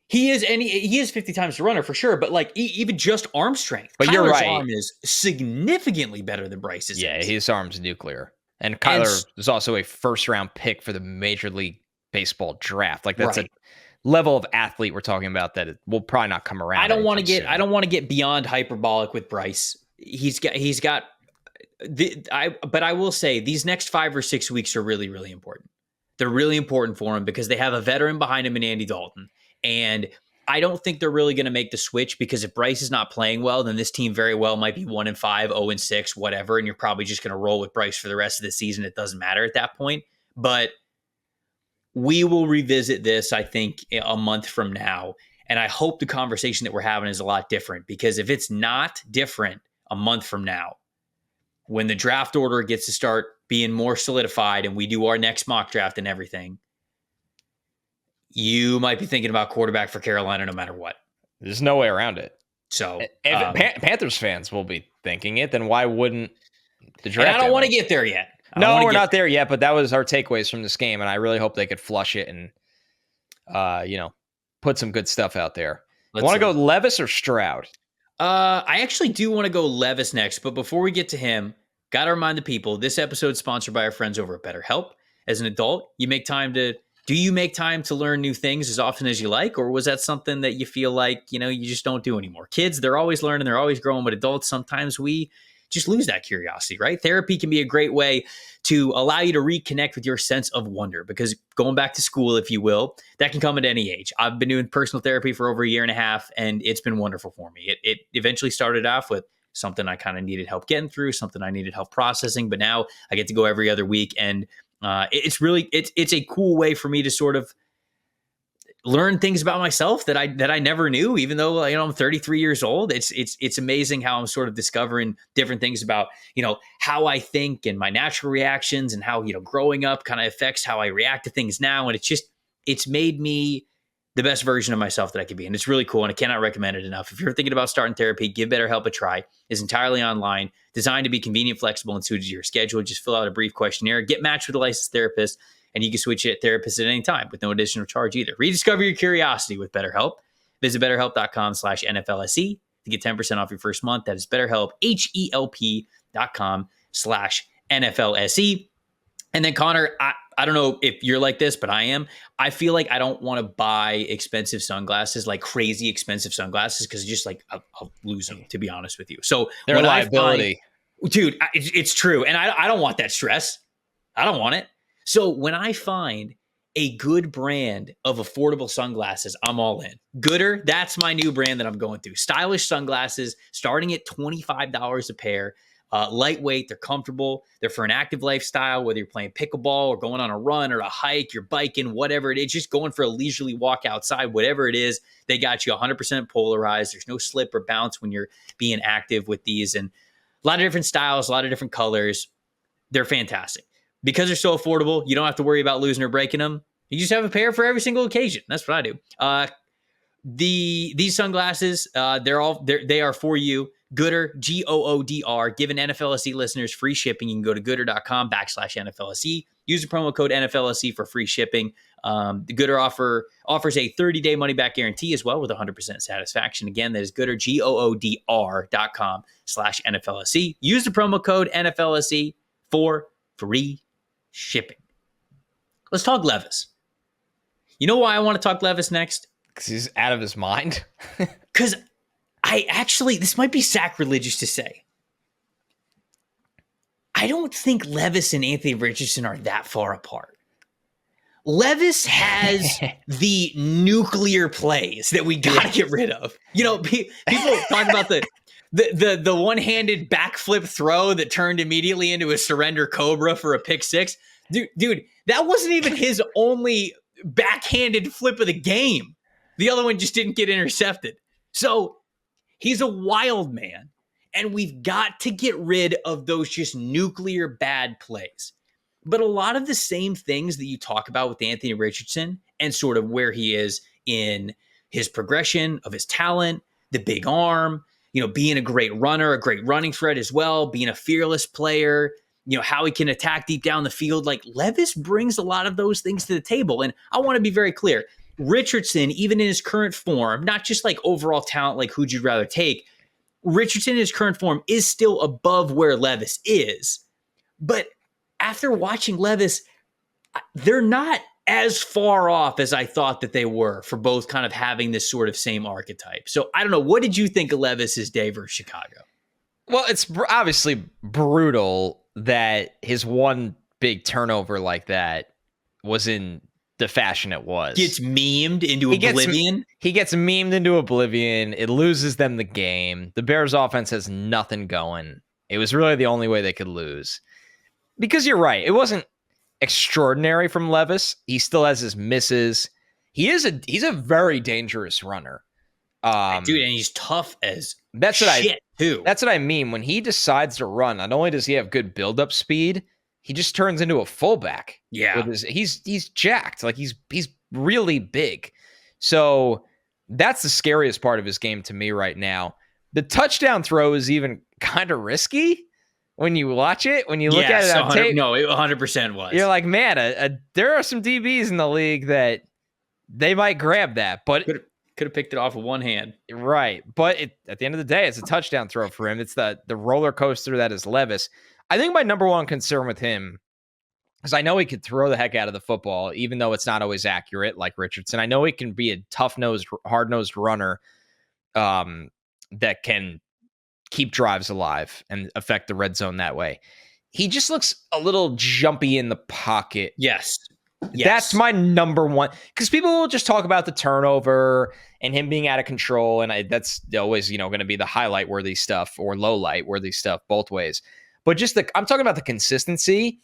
He is, and he is 50 times the runner for sure. But like even just arm strength, but Kyler's you're right. arm is significantly better than Bryce's. Yeah, his arm's nuclear. And Kyler is also a first-round pick for the Major League Baseball draft. Like that's a level of athlete we're talking about that it will probably not come around. I don't want to get beyond hyperbolic with Bryce. But I will say these next 5 or 6 weeks are really, really important. They're really important for him because they have a veteran behind him in Andy Dalton. And I don't think they're really going to make the switch because if Bryce is not playing well, then this team very well might be 1-5, 0-6, whatever. And you're probably just going to roll with Bryce for the rest of the season. It doesn't matter at that point. But we will revisit this, I think, a month from now. And I hope the conversation that we're having is a lot different because if it's not different a month from now, when the draft order gets to start being more solidified and we do our next mock draft and everything, you might be thinking about quarterback for Carolina no matter what. There's no way around it. So if Panthers fans will be thinking it, then why wouldn't the draft? And I don't want to get there yet. No, we're not there yet, but that was our takeaways from this game, and I really hope they could flush it and, put some good stuff out there. Want to go Levis or Stroud? I actually do want to go Levis next, but before we get to him, got to remind the people, this episode is sponsored by our friends over at BetterHelp. As an adult, do you make time to learn new things as often as you like, or was that something that you feel like, you just don't do anymore? Kids, they're always learning, they're always growing, but adults, sometimes we just lose that curiosity, right? Therapy can be a great way to allow you to reconnect with your sense of wonder because going back to school, if you will, that can come at any age. I've been doing personal therapy for over 1.5 years, and it's been wonderful for me. It eventually started off with something I kind of needed help getting through, something I needed help processing, but now I get to go every other week, and it's a cool way for me to sort of learn things about myself that I never knew, even though I'm 33 years old. It's amazing how I'm sort of discovering different things about how I think and my natural reactions and how growing up kind of affects how I react to things now. And it's made me the best version of myself that I could be, and it's really cool. And I cannot recommend it enough. If you're thinking about starting therapy, give BetterHelp a try. It's entirely online, designed to be convenient, flexible, and suited to your schedule. Just fill out a brief questionnaire, get matched with a licensed therapist, and you can switch therapists at any time with no additional charge either. Rediscover your curiosity with BetterHelp. Visit BetterHelp.com/NFLSE to get 10% off your first month. That is BetterHelp, HELP.com/NFLSE. And then Connor, I don't know if you're like this, but I am. I feel like I don't want to buy expensive sunglasses, like crazy expensive sunglasses, because just like I'll lose them, to be honest with you. So they're a liability. Dude, it's true. And I don't want that stress. I don't want it. So when I find a good brand of affordable sunglasses, I'm all in. Gooder, that's my new brand that I'm going through. Stylish sunglasses starting at $25 a pair. Lightweight, they're comfortable. They're for an active lifestyle, whether you're playing pickleball or going on a run or a hike, you're biking, whatever it is, just going for a leisurely walk outside, whatever it is, they got you 100% polarized. There's no slip or bounce when you're being active with these, and a lot of different styles, a lot of different colors. They're fantastic. Because they're so affordable, you don't have to worry about losing or breaking them. You just have a pair for every single occasion. That's what I do. These sunglasses, they are for you. Gooder, Goodr, giving NFLSE listeners free shipping. You can go to gooder.com/NFLSE. Use the promo code NFLSE for free shipping. The Gooder offers a 30-day money-back guarantee as well with 100% satisfaction. Again, that is Gooder, Goodr.com/NFLSE. Use the promo code NFLSE for free shipping. Let's talk Levis. You know why I want to talk Levis next? Because he's out of his mind. Because this might be sacrilegious to say. I don't think Levis and Anthony Richardson are that far apart. Levis has the nuclear plays that we got to get rid of. You know, people talk about the one-handed backflip throw that turned immediately into a surrender cobra for a pick six. Dude, that wasn't even his only backhanded flip of the game. The other one just didn't get intercepted. So he's a wild man, and we've got to get rid of those just nuclear bad plays. But a lot of the same things that you talk about with Anthony Richardson and sort of where he is in his progression of his talent, the big arm, you know, being a great runner, a great running threat as well, being a fearless player, you know, how he can attack deep down the field. Like, Levis brings a lot of those things to the table. And I want to be very clear. Richardson, even in his current form, not just like overall talent, like who'd you rather take, Richardson in his current form is still above where Levis is. But after watching Levis, they're not as far off as I thought that they were for both kind of having this sort of same archetype. So I don't know. What did you think of Levis's day versus Chicago? Well, it's obviously brutal that his one big turnover like that was in the fashion it was. Gets memed into oblivion. He gets memed into oblivion. It loses them the game. The Bears offense has nothing going. It was really the only way they could lose. Because you're right. It wasn't extraordinary from Levis. He still has his misses. He's a very dangerous runner. Dude, and he's tough as shit, too. That's what I mean. When he decides to run, not only does he have good build-up speed, he just turns into a fullback. Yeah. He's jacked. Like, he's really big. So that's the scariest part of his game to me right now. The touchdown throw is even kind of risky when you watch it. When you look at it on tape. No, it 100% was. You're like, man, there are some DBs in the league that they might grab that. But could have picked it off with one hand. Right. But at the end of the day, it's a touchdown throw for him. It's the roller coaster that is Levis. I think my number one concern with him is I know he could throw the heck out of the football, even though it's not always accurate like Richardson. I know he can be a tough-nosed, hard-nosed runner that can keep drives alive and affect the red zone that way. He just looks a little jumpy in the pocket. Yes. That's my number one. Because people will just talk about the turnover and him being out of control, and that's always, going to be the highlight-worthy stuff or low-light-worthy stuff both ways. But just I'm talking about the consistency.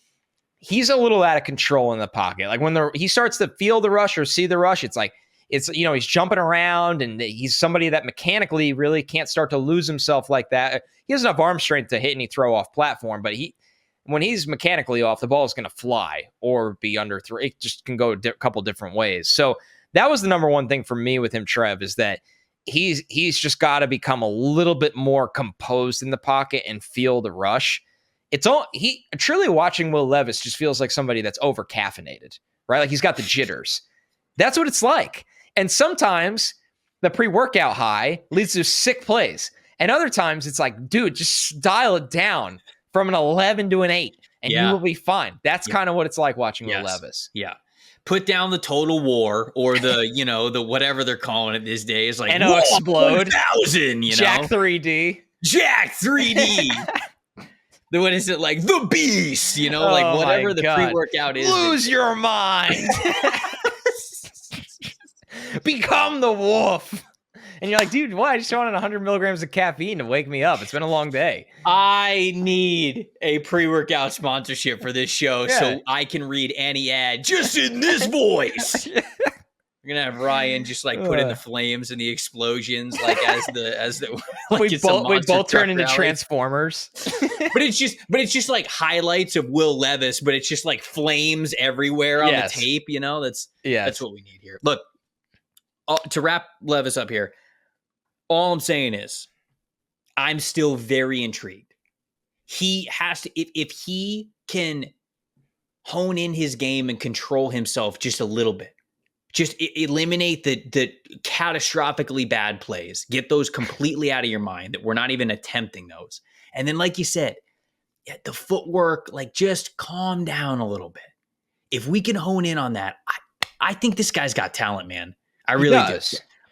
He's a little out of control in the pocket. Like when he starts to feel the rush or see the rush, it's like, he's jumping around, and he's somebody that mechanically really can't start to lose himself like that. He has enough arm strength to hit any throw off platform, but when he's mechanically off, the ball is going to fly or be under throw. It just can go a couple different ways. So that was the number one thing for me with him, Trev, is that he's just got to become a little bit more composed in the pocket and feel the rush. Truly watching Will Levis just feels like somebody that's over caffeinated, right? Like he's got the jitters. That's what it's like. And sometimes the pre-workout high leads to sick plays. And other times it's like, dude, just dial it down from an 11 to an 8 and you will be fine. That's kind of what it's like watching Will Levis. Yeah. Put down the total war or the, the whatever they're calling it these days. Like, and explode. 1,000, Jack 3D. Jack 3D. What is it, like the beast, like whatever the pre-workout is. Lose your mind. Become the wolf. And you're like, dude, what? I just wanted 100 milligrams of caffeine to wake me up. It's been a long day. I need a pre-workout sponsorship for this show so I can read any ad just in this voice. We're gonna have Ryan just like put in the flames and the explosions, like as the like we both turn into rally. Transformers. but it's just like highlights of Will Levis, but it's just like flames everywhere on the tape. That's what we need here. Look, to wrap Levis up here, all I'm saying is, I'm still very intrigued. He has to, if he can hone in his game and control himself just a little bit, just eliminate the catastrophically bad plays, get those completely out of your mind, that we're not even attempting those. And then, like you said, the footwork, like just calm down a little bit. If we can hone in on that, I think this guy's got talent, man. I really do.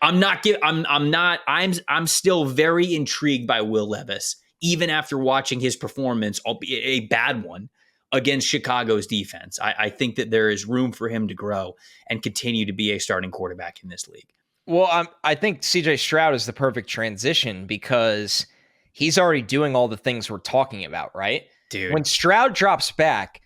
I'm still very intrigued by Will Levis, even after watching his performance, albeit a bad one, against Chicago's defense. I think that there is room for him to grow and continue to be a starting quarterback in this league. Well, I think CJ Stroud is the perfect transition because he's already doing all the things we're talking about, right? Dude. When Stroud drops back,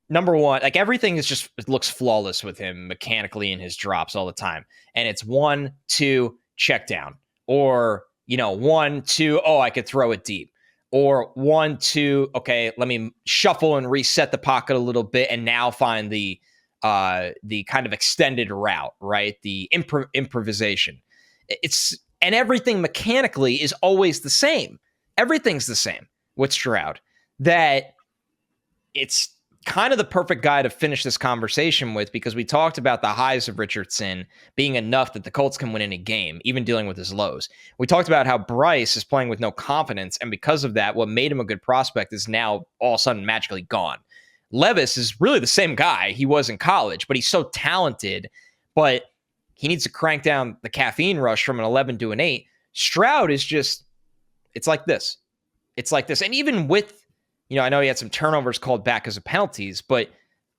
number one, like everything is just, it looks flawless with him mechanically in his drops all the time. And it's 1, 2, check down. Or, 1, 2, oh, I could throw it deep. Or 1, 2, okay, let me shuffle and reset the pocket a little bit and now find the kind of extended route, right? The improvisation. And everything mechanically is always the same. Everything's the same with Stroud. That it's kind of the perfect guy to finish this conversation with, because we talked about the highs of Richardson being enough that the Colts can win any game, even dealing with his lows. We talked about how Bryce is playing with no confidence, and because of that, what made him a good prospect is now all of a sudden magically gone. Levis is really the same guy he was in college, but he's so talented, but he needs to crank down the caffeine rush from an 11 to an 8. Stroud is just, it's like this. It's like this. And even with, I know he had some turnovers called back as penalties, but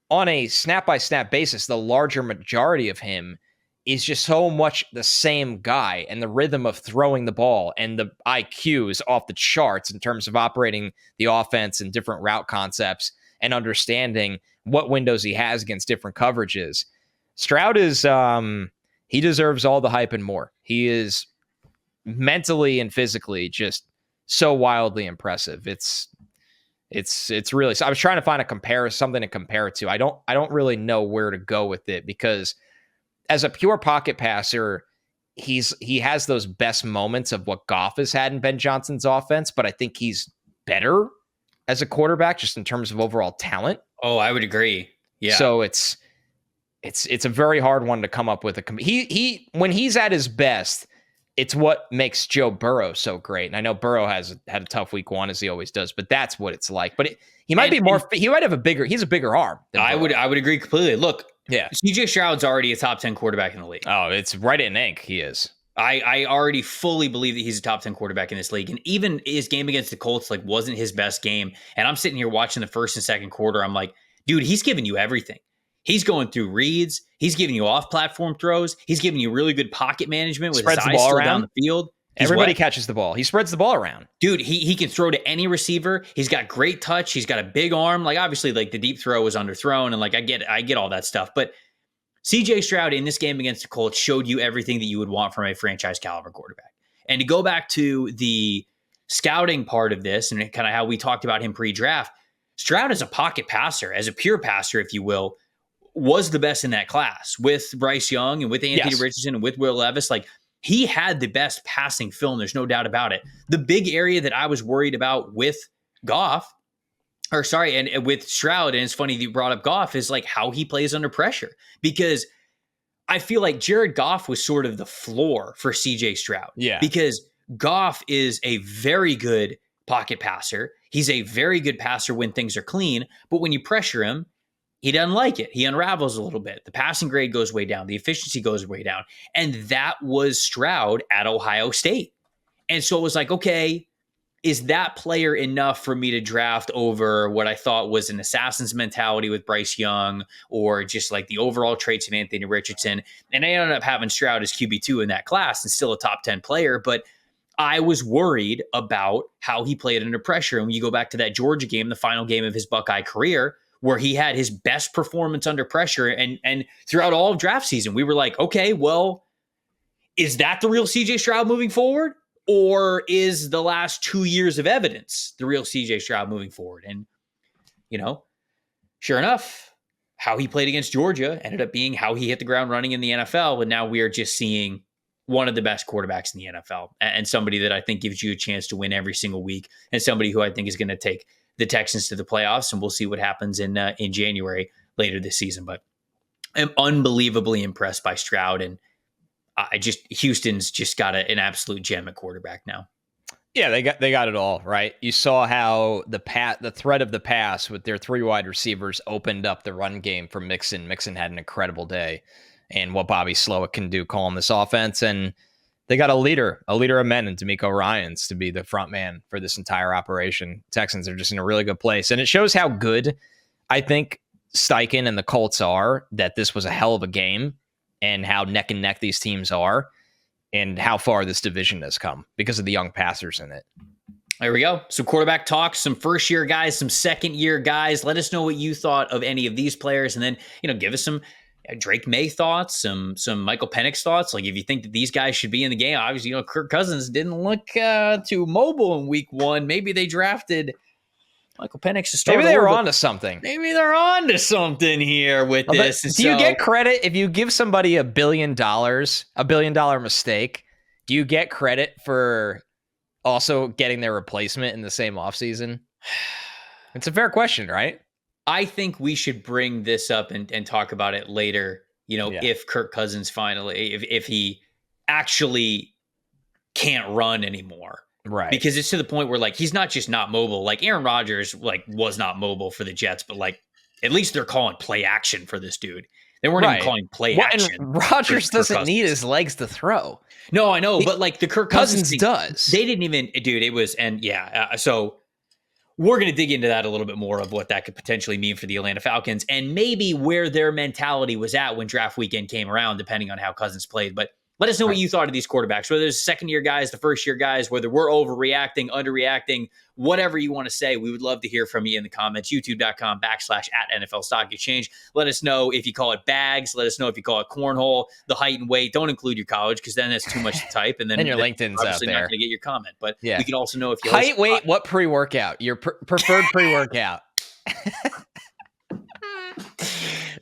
on a snap-by-snap basis, the larger majority of him is just so much the same guy, and the rhythm of throwing the ball and the IQ is off the charts in terms of operating the offense and different route concepts and understanding what windows he has against different coverages. Stroud is, he deserves all the hype and more. He is mentally and physically just so wildly impressive. It's really, so I was trying to find something to compare it to. I don't really know where to go with it, because as a pure pocket passer, he has those best moments of what Goff has had in Ben Johnson's offense, but I think he's better as a quarterback just in terms of overall talent. Oh, I would agree. Yeah. So it's a very hard one to come up with. He when he's at his best, it's what makes Joe Burrow so great. And I know Burrow has had a tough week 1, as he always does, but that's what it's like. But he might have a bigger arm. I would agree completely. Look, yeah, CJ Stroud's already a top 10 quarterback in the league. Oh, it's right in ink. He is. I already fully believe that he's a top 10 quarterback in this league. And even his game against the Colts, wasn't his best game. And I'm sitting here watching the first and second quarter. I'm like, dude, he's giving you everything. He's going through reads. He's giving you off-platform throws. He's giving you really good pocket management with his eyes still down the field. Everybody catches the ball. He spreads the ball around. Dude, he can throw to any receiver. He's got great touch. He's got a big arm. Obviously, the deep throw was underthrown, and I get all that stuff. But CJ Stroud in this game against the Colts showed you everything that you would want from a franchise caliber quarterback. And to go back to the scouting part of this and kind of how we talked about him pre-draft, Stroud as a pocket passer, as a pure passer, if you will, was the best in that class with Bryce Young and with Anthony Richardson and with Will Levis. He had the best passing film. There's no doubt about it. The big area that I was worried about with and with Stroud, and it's funny that you brought up Goff, is how he plays under pressure, because I feel like Jared Goff was sort of the floor for CJ Stroud. Yeah. Because Goff is a very good pocket passer. He's a very good passer when things are clean, but when you pressure him, he doesn't like it. He unravels a little bit. The passing grade goes way down. The efficiency goes way down. And that was Stroud at Ohio State. And so it was okay, is that player enough for me to draft over what I thought was an assassin's mentality with Bryce Young, or just the overall traits of Anthony Richardson? And I ended up having Stroud as QB2 in that class and still a top 10 player. But I was worried about how he played under pressure. And when you go back to that Georgia game, the final game of his Buckeye career, where he had his best performance under pressure, and throughout all of draft season, we were like, okay, well, is that the real CJ Stroud moving forward? Or is the last 2 years of evidence the real CJ Stroud moving forward? And, sure enough, how he played against Georgia ended up being how he hit the ground running in the NFL. And now we are just seeing one of the best quarterbacks in the NFL, and somebody that I think gives you a chance to win every single week, and somebody who I think is going to take the Texans to the playoffs, and we'll see what happens in January later this season. But I'm unbelievably impressed by Stroud, and Houston's just got an absolute gem at quarterback now. Yeah, they got it all, right? You saw how the threat of the pass with their 3 wide receivers opened up the run game for Mixon. Mixon had an incredible day, and what Bobby Slowick can do calling this offense. And they got a leader of men in D'Amico Ryans to be the front man for this entire operation. Texans are just in a really good place, and it shows how good I think Steichen and the Colts are, that this was a hell of a game, and how neck and neck these teams are, and how far this division has come because of the young passers in it. There we go. So quarterback talk, some first-year guys, some second-year guys. Let us know what you thought of any of these players, and then give us some Drake May thoughts, some Michael Penix thoughts. Like if you think that these guys should be in the game, obviously Kirk Cousins didn't look too mobile in week 1. Maybe they drafted Michael Penix to start. Maybe they were on to something. Maybe they're on to something here with this. Do you get credit if you give somebody $1 billion mistake? Do you get credit for also getting their replacement in the same offseason? It's a fair question, right? I think we should bring this up and talk about it later. If Kirk Cousins finally, if he actually can't run anymore. Right. Because it's to the point where he's not just not mobile. Like Aaron Rodgers was not mobile for the Jets, but at least they're calling play action for this dude. They weren't even calling play action. And Rodgers doesn't need his legs to throw. No, I know, but the Kirk Cousins thing, does. They didn't even, dude, it was, so we're going to dig into that a little bit more of what that could potentially mean for the Atlanta Falcons and maybe where their mentality was at when draft weekend came around, depending on how Cousins played. But let us know what you thought of these quarterbacks, whether it's second-year guys, the first-year guys, whether we're overreacting, underreacting, whatever you want to say. We would love to hear from you in the comments, youtube.com/@NFL Stock Exchange. Let us know if you call it bags. Let us know if you call it cornhole, the height and weight. Don't include your college because then that's too much to type. And then your LinkedIn's obviously out there. Not going to get your comment. But we can also know if you height, weight, what pre-workout? Your preferred pre-workout.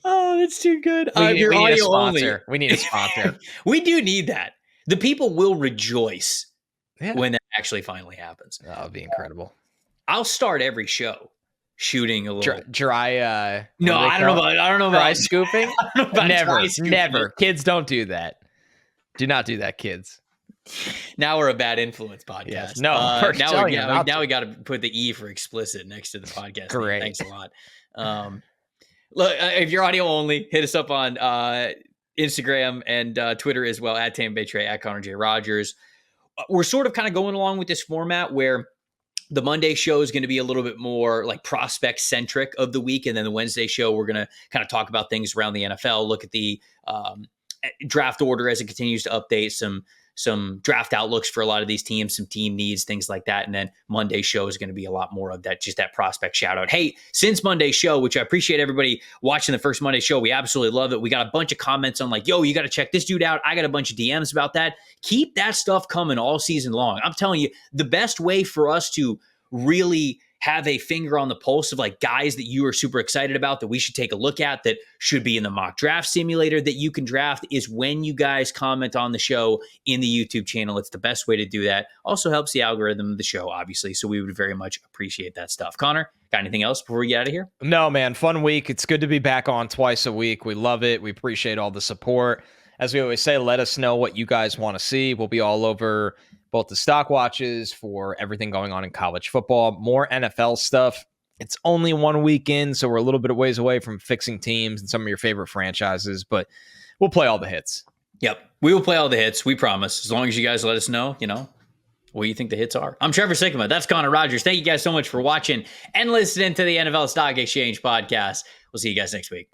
Oh, that's too good. We need a sponsor. We need a sponsor. We do need that. The people will rejoice when that actually finally happens. That would be incredible. I'll start every show shooting a little dry. No, I don't know about dry scooping. I don't know about never, scooping. never. Kids don't do that. Do not do that, kids. Now we're a bad influence podcast. Yes. No, now we got to put the E for explicit next to the podcast. Great. Thanks a lot. Look, if you're audio only, hit us up on Instagram and Twitter as well, at Tampa Bay Trey, at Connor J. Rogers. We're sort of kind of going along with this format where the Monday show is going to be a little bit more prospect centric of the week. And then the Wednesday show, we're going to kind of talk about things around the NFL, look at the draft order as it continues to update, some draft outlooks for a lot of these teams, some team needs, things like that. And then Monday's show is going to be a lot more of that, just that prospect shout out. Hey, since Monday's show, which I appreciate everybody watching the first Monday show, we absolutely love it. We got a bunch of comments on yo, you got to check this dude out. I got a bunch of DMs about that. Keep that stuff coming all season long. I'm telling you, the best way for us to really have a finger on the pulse of guys that you are super excited about that we should take a look at that should be in the mock draft simulator that you can draft is when you guys comment on the show in the YouTube channel. It's the best way to do that. Also helps the algorithm of the show, obviously. So we would very much appreciate that stuff. Connor, got anything else before we get out of here? No, man. Fun week. It's good to be back on twice a week. We love it. We appreciate all the support. As we always say, let us know what you guys want to see. We'll be all over both the stock watches for everything going on in college football, more NFL stuff. It's only 1 week in, so we're a little bit of ways away from fixing teams and some of your favorite franchises, but we'll play all the hits. Yep. We will play all the hits. We promise. As long as you guys let us know, what you think the hits are. I'm Trevor Sikkema. That's Connor Rogers. Thank you guys so much for watching and listening to the NFL Stock Exchange podcast. We'll see you guys next week.